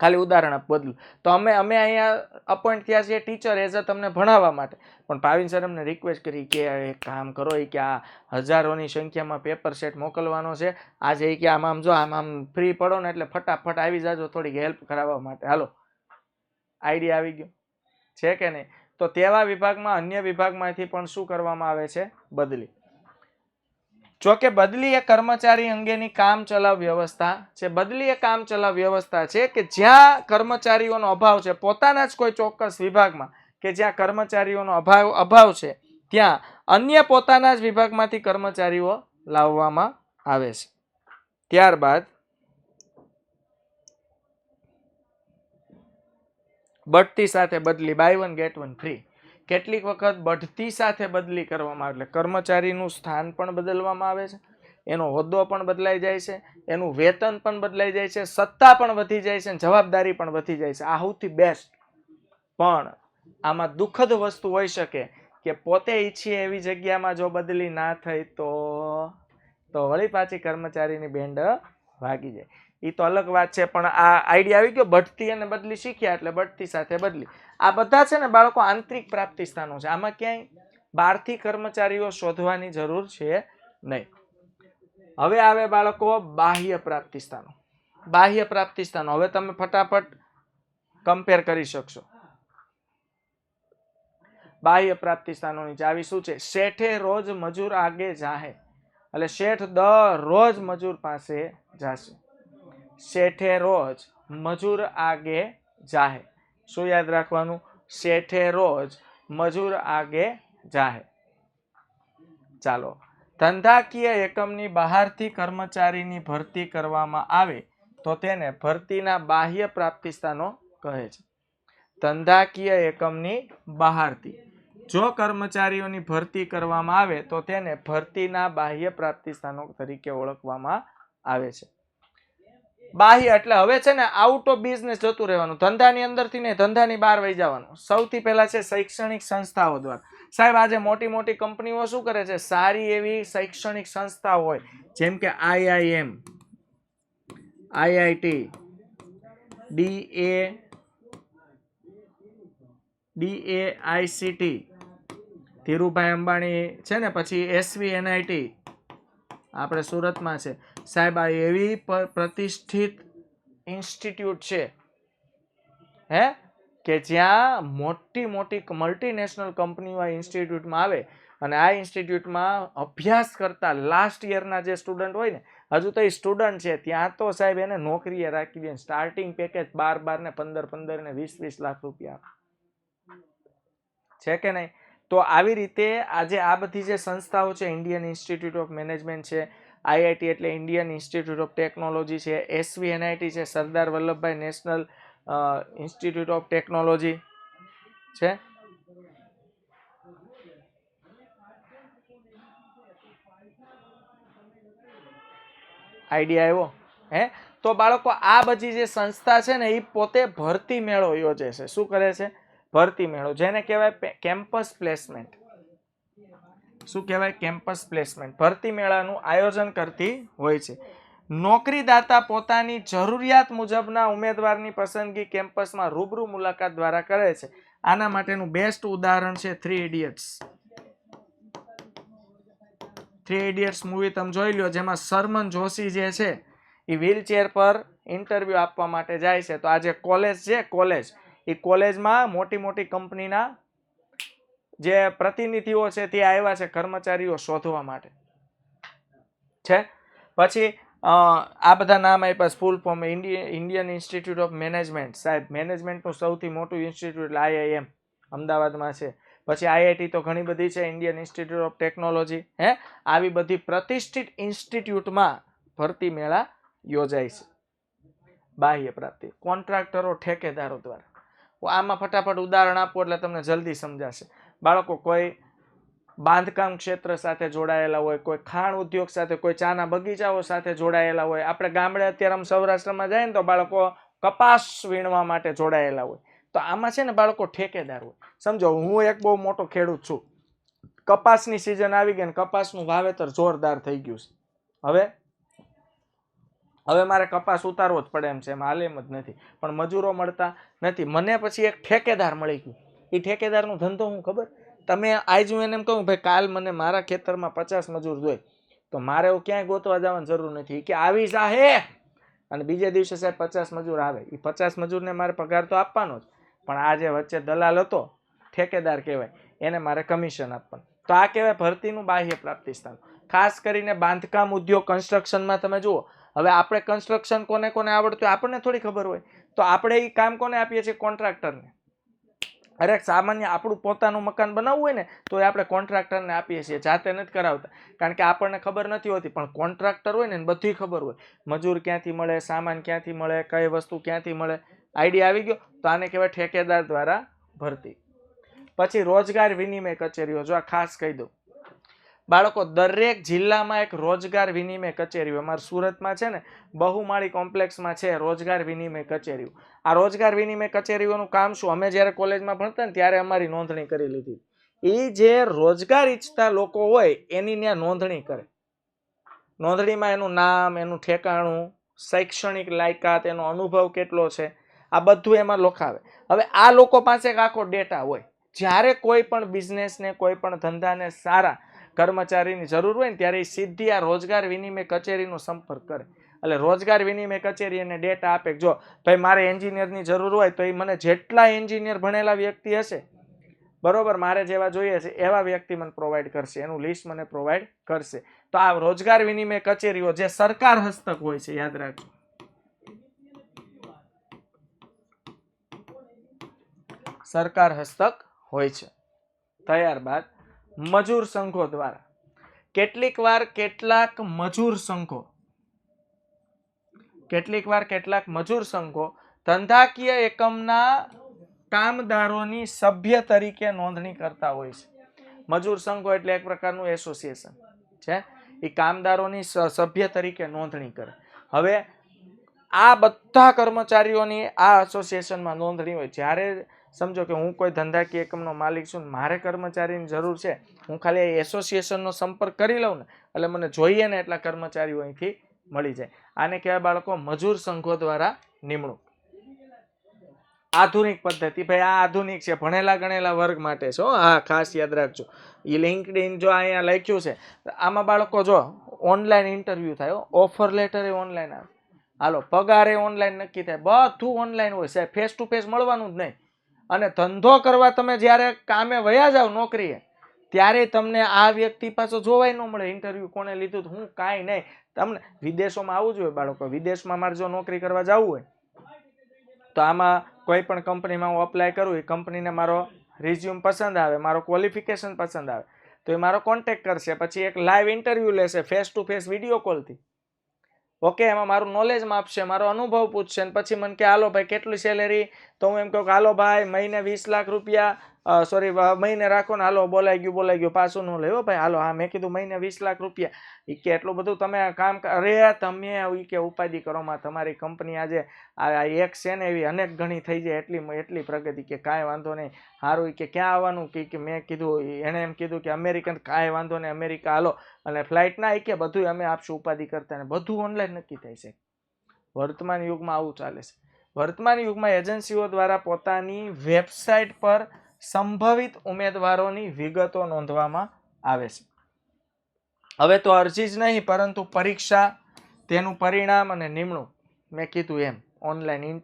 ખાલી ઉદાહરણ બદલું તો અમે અહીંયા અપોઇન્ટ થયા છીએ ટીચર એઝ અ તમને ભણાવવા માટે, પણ ભાવિન સર અમને રિક્વેસ્ટ કરી કે એક કામ કરો કે આ હજારોની સંખ્યામાં પેપર સેટ મોકલવાનો છે આજે, કે આમ જો આમ ફ્રી પડો ને એટલે ફટાફટ આવી જાજો થોડીક હેલ્પ કરાવવા માટે. હાલો, આઈડિયા આવી ગયો છે કે નહીં? તો તેવા વિભાગમાં અન્ય વિભાગમાંથી પણ શું કરવામાં આવે છે? બદલી. જોકે બદલી એ કર્મચારી અંગેની કામચલાઉ વ્યવસ્થા છે. બદલી એ કામચલાઉ વ્યવસ્થા છે કે જ્યાં કર્મચારીઓનો અભાવ છે, પોતાના જ કોઈ ચોક્કસ વિભાગમાં કે જ્યાં કર્મચારીઓનો અભાવ છે, ત્યાં અન્ય પોતાના જ વિભાગમાંથી કર્મચારીઓ લાવવામાં આવે છે. ત્યારબાદ બઢતી સાથે બદલી, buy one get one free. કેટલીક વખત બઢતી સાથે બદલી કરવામાં આવે, એટલે કર્મચારીનું સ્થાન પણ બદલવામાં આવે છે, એનો હોદ્દો પણ બદલાઈ જાય છે, એનું વેતન પણ બદલાઈ જાય છે, સત્તા પણ વધી જાય છે, જવાબદારી પણ વધી જાય છે. આ સૌથી બેસ્ટ. પણ આમાં દુઃખદ વસ્તુ હોઈ શકે કે પોતે ઈચ્છીએ એવી જગ્યામાં જો બદલી ના થઈ તો વળી પાછી કર્મચારીની બેન્ડ ભાગી જાય. એ તો અલગ વાત છે, પણ આ આઈડિયા આવી ગયો. બઢતી અને બદલી શીખ્યા એટલે બઢતી સાથે બદલી. આ બધા છે ને બાળકો આંતરિક પ્રાપ્તિ સ્થાનો છે. આમાં ક્યાંય બહારથી કર્મચારીઓ શોધવાની જરૂર છે નહીં. હવે આવે બાળકો બાહ્ય પ્રાપ્તિ સ્થાનો. બાહ્ય પ્રાપ્તિ સ્થાનો હવે તમે ફટાફટ કમ્પેર કરી શકશો. બાહ્ય પ્રાપ્તિ સ્થાનોની ચાવી શું છે? શેઠે રોજ મજૂર આગે જાહે, એટલે શેઠ દરરોજ મજૂર પાસે જાશે. શેઠે રોજ મજૂર આગે જાહે. શું યાદ રાખવાનું? શેઠે રોજ મજૂર આગે જાહે. ચાલો, ધંધાકીય એકમની બહારથી કર્મચારીની ભરતી કરવામાં આવે તો તેને ભરતીના બાહ્ય પ્રાપ્તિ સ્થાનો કહે છે. ધંધાકીય એકમની બહારથી જો કર્મચારીઓની ભરતી કરવામાં આવે તો તેને ભરતીના બાહ્ય પ્રાપ્તિ સ્થાનો તરીકે ઓળખવામાં આવે છે. બાહ્ય એટલે હવે છે ને આઉટ ઓફ બિઝનેસ જતું રહેવાનું, ધંધાની અંદરથી નહીં, ધંધાની બહાર વહી જવાનું. સૌથી પહેલા છે શૈક્ષણિક સંસ્થાઓ દ્વારા. સાહેબ, આજે મોટી મોટી કંપનીઓ શું કરે છે? સારી એવી શૈક્ષણિક સંસ્થાઓ હોય, જેમ કે IIM, IIT, DAICT, Dhirubhai Ambani છે ને, પછી SVNIT આપણે સુરતમાં છે. સાહેબ, આ એવી પ્રતિષ્ઠિત ઇન્સ્ટિટ્યૂટ છે કે જ્યાં મોટી મોટી મલ્ટીનેશનલ કંપનીઓ આ ઇન્સ્ટિટ્યૂટમાં આવે અને આ ઇન્સ્ટિટ્યૂટમાં અભ્યાસ કરતા લાસ્ટ યરના જે સ્ટુડન્ટ હોય ને, હજુ તો એ સ્ટુડન્ટ છે, ત્યાં તો સાહેબ એને નોકરીએ રાખી દે. સ્ટાર્ટિંગ પેકેજ 12 ને 15 ને 20 લાખ રૂપિયા છે કે નહીં? તો આવી રીતે આજે આ બધી જે સંસ્થાઓ છે, ઇન્ડિયન ઇન્સ્ટિટ્યૂટ ઓફ મેનેજમેન્ટ છે, IIT એટલે ઇન્ડિયન ઇન્સ્ટિટ્યૂટ ઓફ ટેકનોલોજી છે, SVNIT છે, Sardar Vallabhbhai national institute of technology છે. આઈડિયા આવ્યો? તો બાળકો, આ બધી જે સંસ્થા છે ને, એ પોતે ભરતી મેળો યોજે છે. શું કરે છે? ભરતી મેળો, જેને કહેવાય કેમ્પસ પ્લેસમેન્ટ. શું કહેવાય? Campus placement. ભરતી મેળાનું આયોજન કરતી હોય છે. નોકરીદાતા પોતાની જરૂરિયાત મુજબના ઉમેદવારની પસંદગી કેમ્પસમાં રૂબરૂ મુલાકાત દ્વારા કરે છે. આના માટેનું બેસ્ટ ઉદાહરણ છે 3 ઇડિયટ્સ. 3 ઇડિયટ્સ મૂવી તમે જોઈ લો, જેમાં શરમન જોશી જે છે એ વ્હીલચેર પર ઇન્ટરવ્યુ આપવા માટે જાય છે. તો આ જે કોલેજ છે, એ કોલેજમાં મોટી મોટી કંપનીના જે પ્રતિનિધિઓ છે તે આવ્યા છે કર્મચારીઓ શોધવા માટે છે. પછી આ બધા નામ આપ્યા. Full form Indian institute of management. સાહેબ, મેનેજમેન્ટનું સૌથી મોટું ઇન્સ્ટિટ્યૂટ એટલે IIM અમદાવાદમાં છે. પછી IIT તો ઘણી બધી છે, ઇન્ડિયન ઇન્સ્ટિટ્યૂટ ઓફ ટેકનોલોજી. આવી બધી પ્રતિષ્ઠિત ઇન્સ્ટિટ્યૂટમાં ભરતી મેળા યોજાય છે. બાહ્ય પ્રાપ્તિ, કોન્ટ્રાક્ટરો, ઠેકેદારો દ્વારા. આમાં ફટાફટ ઉદાહરણ આપો એટલે તમને જલ્દી સમજાશે. બાળકો, કોઈ બાંધકામ ક્ષેત્ર સાથે જોડાયેલા હોય, કોઈ ખાણ ઉદ્યોગ સાથે, કોઈ ચાના બગીચાઓ સાથે જોડાયેલા હોય. આપણે ગામડે અત્યારે સૌરાષ્ટ્રમાં જાય ને તો બાળકો કપાસ વીણવા માટે જોડાયેલા હોય. તો આમાં છે ને બાળકો ઠેકેદાર હોય. સમજો હું એક બહુ મોટો ખેડૂત છું, કપાસની સિઝન આવી ગઈ ને કપાસનું વાવેતર જોરદાર થઈ ગયું છે. હવે મારે કપાસ ઉતારવો જ પડે એમ છે, એમાં હાલે એમ જ નથી, પણ મજૂરો મળતા નથી. મને પછી એક ઠેકેદાર મળી ગયું. એ ઠેકેદારનો ધંધો હું ખબર, તમે આજ હું એને એમ કહું ભાઈ કાલ મને મારા ખેતરમાં 50 મજૂર જોઈએ, તો મારે એવું ક્યાંય ગોતવા જવાની જરૂર નથી, કે આવી જાહે. અને બીજે દિવસે સાહેબ 50 મજૂર આવે. એ 50 મજૂરને મારે પગાર તો આપવાનો જ, પણ આ જે વચ્ચે દલાલ હતો, ઠેકેદાર કહેવાય, એને મારે કમિશન આપવાનું. તો આ કહેવાય ભરતીનું બાહ્ય પ્રાપ્તિ સ્થાન. ખાસ કરીને બાંધકામ ઉદ્યોગ, કન્સ્ટ્રક્શનમાં તમે જુઓ. હવે આપણે કન્સ્ટ્રક્શન કોને કોને આવડતું આપણને થોડી ખબર હોય, તો આપણે એ કામ કોને આપીએ છીએ? કોન્ટ્રાક્ટરને. અરે સામાન્ય આપણું પોતાનું મકાન બનાવવું હોય ને તો આપણે કોન્ટ્રાક્ટરને આપીએ છીએ, જાતે નથી કરાવતા, કારણ કે આપણને ખબર નથી હોતી. પણ કોન્ટ્રાક્ટર હોય ને બધી ખબર હોય, મજૂર ક્યાંથી મળે, સામાન ક્યાંથી મળે, કઈ વસ્તુ ક્યાંથી મળે. આઈડિયા આવી ગયો? તો આને કહેવાય ઠેકેદાર દ્વારા ભરતી. પછી રોજગાર વિનિમય કચેરીઓ. જો આ ખાસ કહી દઉં બાળકો, દરેક જિલ્લામાં એક રોજગાર વિનિમય કચેરીઓ. અમારા સુરતમાં છે ને બહુમાળી કોમ્પ્લેક્સમાં છે રોજગાર વિનિમય કચેરીઓ. આ રોજગાર વિનિમય કચેરીઓનું કામ શું? અમે જ્યારે કોલેજમાં ભણતા ને ત્યારે અમારી નોંધણી કરી લીધી. એ જે રોજગાર ઈચ્છતા લોકો હોય એની ત્યાં નોંધણી કરે. નોંધણીમાં એનું નામ, એનું ઠેકાણું, શૈક્ષણિક લાયકાત, એનો અનુભવ કેટલો છે, આ બધું એમાં લખાવે. હવે આ લોકો પાસે એક આખો ડેટા હોય. જ્યારે કોઈ પણ બિઝનેસને, કોઈ પણ ધંધાને સારા કર્મચારીની જરૂર હોય ને ત્યારે એ સીધી આ રોજગાર વિનિમય કચેરીનો સંપર્ક કરે. એટલે રોજગાર વિનિમય કચેરી એને ડેટા આપે. જો ભાઈ મારે એન્જિનિયરની જરૂર હોય તો એ મને જેટલા એન્જિનિયર ભણેલા વ્યક્તિ હશે, બરોબર, મારે જેવા જોઈએ છે એવા વ્યક્તિ મને પ્રોવાઈડ કરશે, એનું લિસ્ટ મને પ્રોવાઈડ કરશે. તો આ રોજગાર વિનિમય કચેરીઓ જે સરકાર હસ્તક હોય છે, યાદ રાખજો. સરકાર હસ્તક હોય છે. ત્યારબાદ મજૂર સંઘો દ્વારા. કેટલીક વાર કેટલાક મજૂર સંઘો ધંધાકીય એકમના કામદારોની સભ્ય તરીકે નોંધણી કરતા હોય છે. મજૂર સંઘો એટલે એક પ્રકારનું એસોસિએશન છે. એ કામદારોની સભ્ય તરીકે નોંધણી કરે. હવે આ બધા કર્મચારીઓની આ એસોસિએશનમાં નોંધણી હોય. જ્યારે સમજો કે હું કોઈ ધંધાકીય એકમનો માલિક છું, મારે કર્મચારીની જરૂર છે, હું ખાલી એસોસિએશનનો સંપર્ક કરી લઉં ને એટલે મને જોઈએ ને એટલા કર્મચારીઓ અહીંથી મળી જાય. આને કહેવાય બાળકો મજૂર સંઘો દ્વારા નિમણૂક. આધુનિક પદ્ધતિ. ભાઈ આ આધુનિક છે, ભણેલા ગણેલા વર્ગ માટે છે. હા, ખાસ યાદ રાખજો. એ લિંક્ડઇન જો અહીંયા લખ્યું છે, આમાં બાળકો જો ઓનલાઈન ઇન્ટરવ્યુ થાય, ઓફર લેટર એ ઓનલાઈન આવે, હાલો પગારે ઓનલાઈન નક્કી થાય, બધું ઓનલાઈન હોય સાહેબ, ફેસ ટુ ફેસ મળવાનું જ નહીં. અને ધંધો કરવા તમે જ્યારે કામે વયા જાવ નોકરીએ, ત્યારે તમને આ વ્યક્તિ પાછો જોવાય ન મળે. ઇન્ટરવ્યુ કોને લીધું તો હું કાંઈ નહીં. તમને વિદેશોમાં આવવું જોઈએ બાળકો. વિદેશમાં મારે જો નોકરી કરવા જવું હોય તો આમાં કોઈ પણ કંપનીમાં હું અપ્લાય કરું, એ કંપનીને મારો રિઝ્યુમ પસંદ આવે, મારો ક્વોલિફિકેશન પસંદ આવે તો એ મારો કોન્ટેક્ટ કરશે. પછી એક લાઈવ ઇન્ટરવ્યુ લેશે, ફેસ ટુ ફેસ વિડીયો કોલથી. ઓકે, એમાં મારું નોલેજ માપશે, મારો અનુભવ પૂછશે, અને પછી મને કે હાલો ભાઈ કેટલી સેલેરી, તો હું એમ કહું કે હાલો ભાઈ મહિને 20 લાખ રૂપિયા, મહિને રાખો ને, હાલો બોલાઈ ગયું પાછું ન લેવો ભાઈ, હાલો. હા, મેં કીધું મહિને 20 લાખ રૂપિયા. એ કે એટલું બધું તમે કામ, અરે તમે એ કે ઉપાધિ કરોમાં, તમારી કંપની આજે આ એક છે ને એવી અનેક ગણી થઈ જાય એટલી પ્રગતિ. કે કાંઈ વાંધો નહીં, સારું. કે ક્યાં આવવાનું? કે મેં કીધું, એણે એમ કીધું કે અમેરિકન. કાંઈ વાંધો નહીં, અમેરિકા હાલો, અને ફ્લાઇટ ના કે બધું અમે આપશું ઉપાધિ કરતા, ને બધું ઓનલાઈન નક્કી થાય છે. વર્તમાન યુગમાં આવું ચાલે છે. વર્તમાન યુગમાં એજન્સીઓ દ્વારા પોતાની વેબસાઇટ પર સંભવિત ઉમેદવારોની વિગતો નોંધવામાં આવે છે. હવે તો અરજી જ નહીં પરંતુ પરીક્ષા, તેનું પરિણામ અને નિમણૂક. મેં કીધું એમ ઓનલાઈન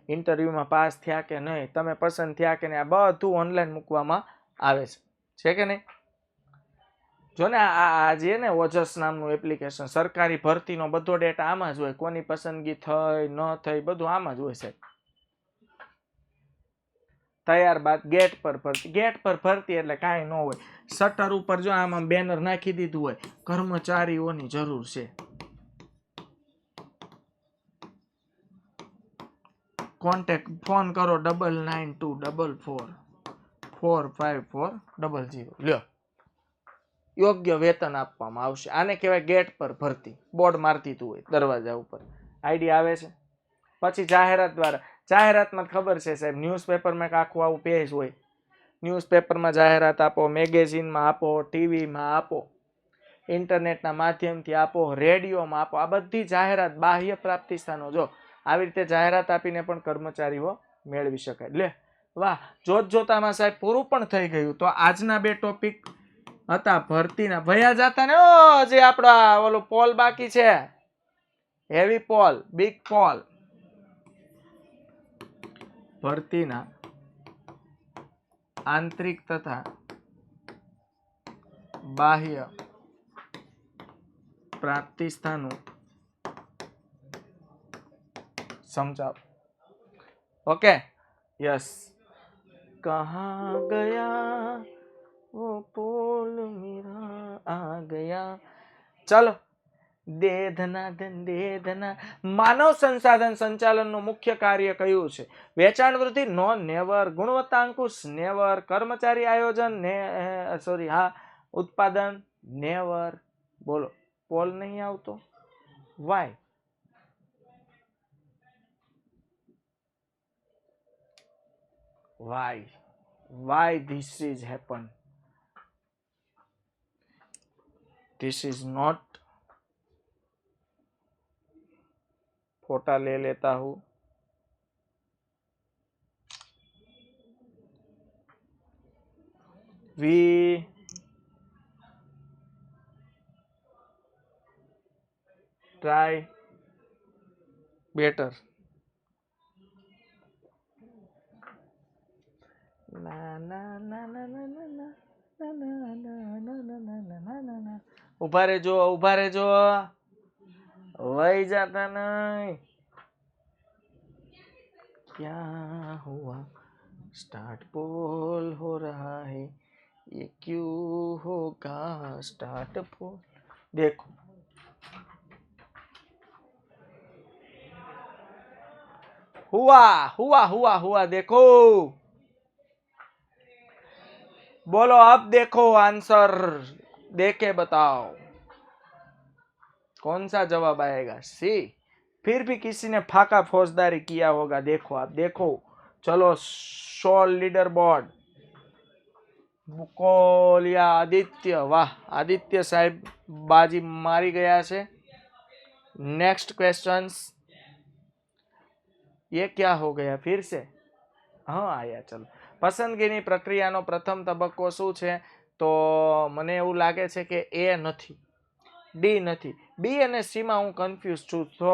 ઇન્ટરવ્યુમાં પાસ થયા કે નહીં, તમે પસંદ થયા કે નહીં, આ બધું ઓનલાઈન મૂકવામાં આવે છે કે નહીં? જો ને આ જે ને ઓજસ નામનું એપ્લિકેશન, સરકારી ભરતીનો બધો ડેટા આમાં જ હોય. કોની પસંદગી થઈ ન થઈ બધું આમાં જ હોય સાહેબ. ત્યારબાદ ગેટ પર ભરતી એટલે કાંઈ ન હોય. શટર ઉપર જો આમાં બેનર નાખી દીધું હોય, કર્મચારીઓની જરૂર છે, કોન્ટેક્ટ, ફોન કરો 9924444540. લ્યો, યોગ્ય વેતન આપવામાં આવશે. આને કહેવાય ગેટ પર ભરતી. બોર્ડ મારી દીધું હોય દરવાજા ઉપર. આઈડિયા આવે છે? પછી જાહેરાત દ્વારા. જાહેરાતમાં ખબર છે સાહેબ, ન્યૂઝપેપરમાં એક આખું આવું પેજ હોય, ન્યૂઝપેપરમાં જાહેરાત આપો, મેગેઝિનમાં આપો, ટીવીમાં આપો, ઇન્ટરનેટના માધ્યમથી આપો, રેડિયોમાં આપો, આ બધી જાહેરાત બાહ્ય પ્રાપ્તિ સ્થાનો. જો આવી રીતે જાહેરાત આપીને પણ કર્મચારીઓ મેળવી શકાય. લે વાહ, જોત જોતામાં સાહેબ પૂરું પણ થઈ ગયું. તો આજના 2 ટોપિક હતા ભરતીના. ભયા જાતા ને જે આપડા ઓલો પોલ બાકી છે, હેવી પોલ, બિગ પોલ, ભરતીના આંતરિક તથા બાહ્ય પ્રાપ્તિ સ્થાનો સમજાવ. Okay, yes. कहाँ गया वो पोल मेरा आ गया. चलो, દે ધના ધન દે ધના. માનવ સંસાધન સંચાલનનું મુખ્ય કાર્ય કયું છે? વેચાણ વૃદ્ધિ, નો, નેવર. ગુણવત્તા અંકુશ, નેવર. કર્મચારી આયોજન, ઉત્પાદન, નેવર. બોલો, પોલ નહીં આવતો, Y? why this is happen? This is not. फोटा ले लेता हूं. we try better. ઉભા રહેજો, ઉભા રહેજો, વહી જાતા નહીં. क्या हुआ स्टार्ट पोल हो रहा है, ये क्यों होगा स्टार्ट पोल? देखो, हुआ हुआ हुआ हुआ, देखो. बोलो अब देखो, आंसर देके बताओ कौन सा जवाब आएगा. सी. फिर भी किसी ने फाका फौजदारी किया होगा. देखो आप, देखो. चलो, शो लीडर बोर्ड. बुकोलिया आदित्य, वाह, आदित्य साहब बाजी मारी गया છે. Next questions. ये क्या हो गया फिर से? हाँ आया. चलो, પસંદગીની પ્રક્રિયાનો પ્રથમ તબક્કો શું છે? તો મને એવું લાગે છે કે એ નથી, ડી નથી, બી અને સી માં હું કન્ફ્यूज છું. तो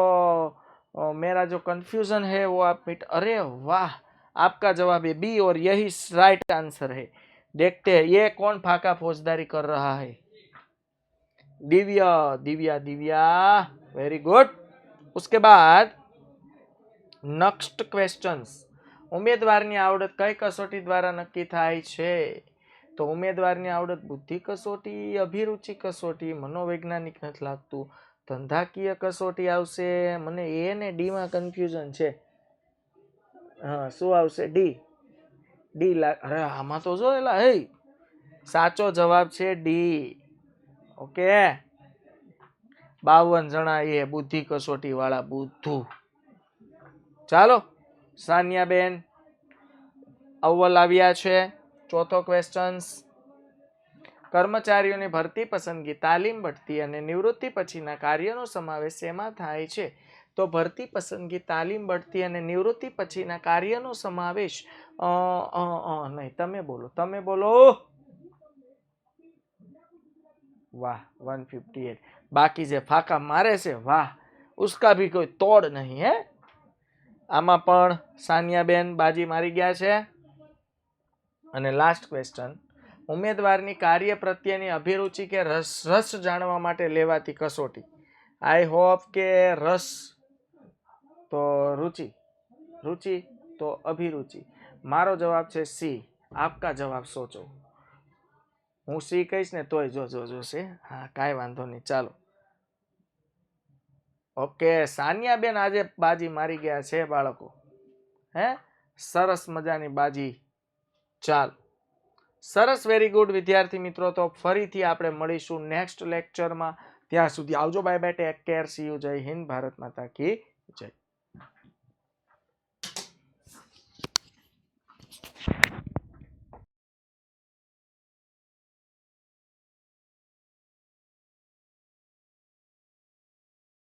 मेरा जो कंफ्यूजन है वो आप मिट. अरे वाह, आपका जवाब है बी और यही राइट आंसर है. देखते हैं ये कौन फाका फौजदारी कर रहा है. Divya, Divya, Divya, very good. उसके बाद नेक्स्ट क्वेश्चंस. ઉમેદવારની આવડત કઈ કસોટી દ્વારા નક્કી થાય છે? તો ઉમેદવારની આવડત બુદ્ધિ કસોટી, અભિરુચિ કસોટી, મનોવૈજ્ઞાનિક નથી લાગતું, ધંધાકીય કસોટી આવશે. મને એ ને ડી માં કન્ફ્યુઝન છે. હા, શું આવશે? ડી. ડી. અરે આમાં તો જો એલા, હે, સાચો જવાબ છે ડી. ઓકે, 52 જણા એ બુદ્ધિ કસોટી વાળા બુદ્ધુ. ચાલો, સાનિયા બેન અવ્વલ આવ્યા છે. ચોથો ક્વેશ્ચન્સ. કર્મચારીઓની ભરતી, પસંદગી, તાલીમ, બઢતી અને નિવૃત્તિ પછીના કાર્યનો સમાવેશ શેમાં થાય છે? તો ભરતી, પસંદગી, તાલીમ, બઢતી અને નિવૃત્તિ પછીના કાર્યનો સમાવેશ નહીં, તમે બોલો, તમે બોલો. વાહ, 158. બાકી જે ફાકા મારે છે, વાહ, ઉસકા ભી કોઈ તોડ નહીં. હે, આમાં પણ સાનિયાબેન બાજી મારી ગયા છે. અને લાસ્ટ ક્વેશ્ચન. ઉમેદવારની કાર્ય પ્રત્યેની અભિરુચિ કે રસ જાણવા માટે લેવાતી કસોટી. આઈ હોપ કે રસ તો रुचि, रुचि तो अभिरुचि. मारो जवाब છે સી. आपका जवाब सोचो. હું સી કહીશ ને તોય જોશે. હા, કાંઈ વાંધો નહીં. ચાલો, ઓકે. સાનિયાબેન આજે બાજી મારી ગયા છે બાળકો. હે, સરસ મજાની બાજી. ચાલ, સરસ, વેરી ગુડ વિદ્યાર્થી મિત્રો. તો ફરીથી આપણે મળીશું નેક્સ્ટ લેક્ચરમાં. ત્યાં સુધી આવજો. Bye bye, take care, C you. જય હિન્દ, ભારત માતા કી જય.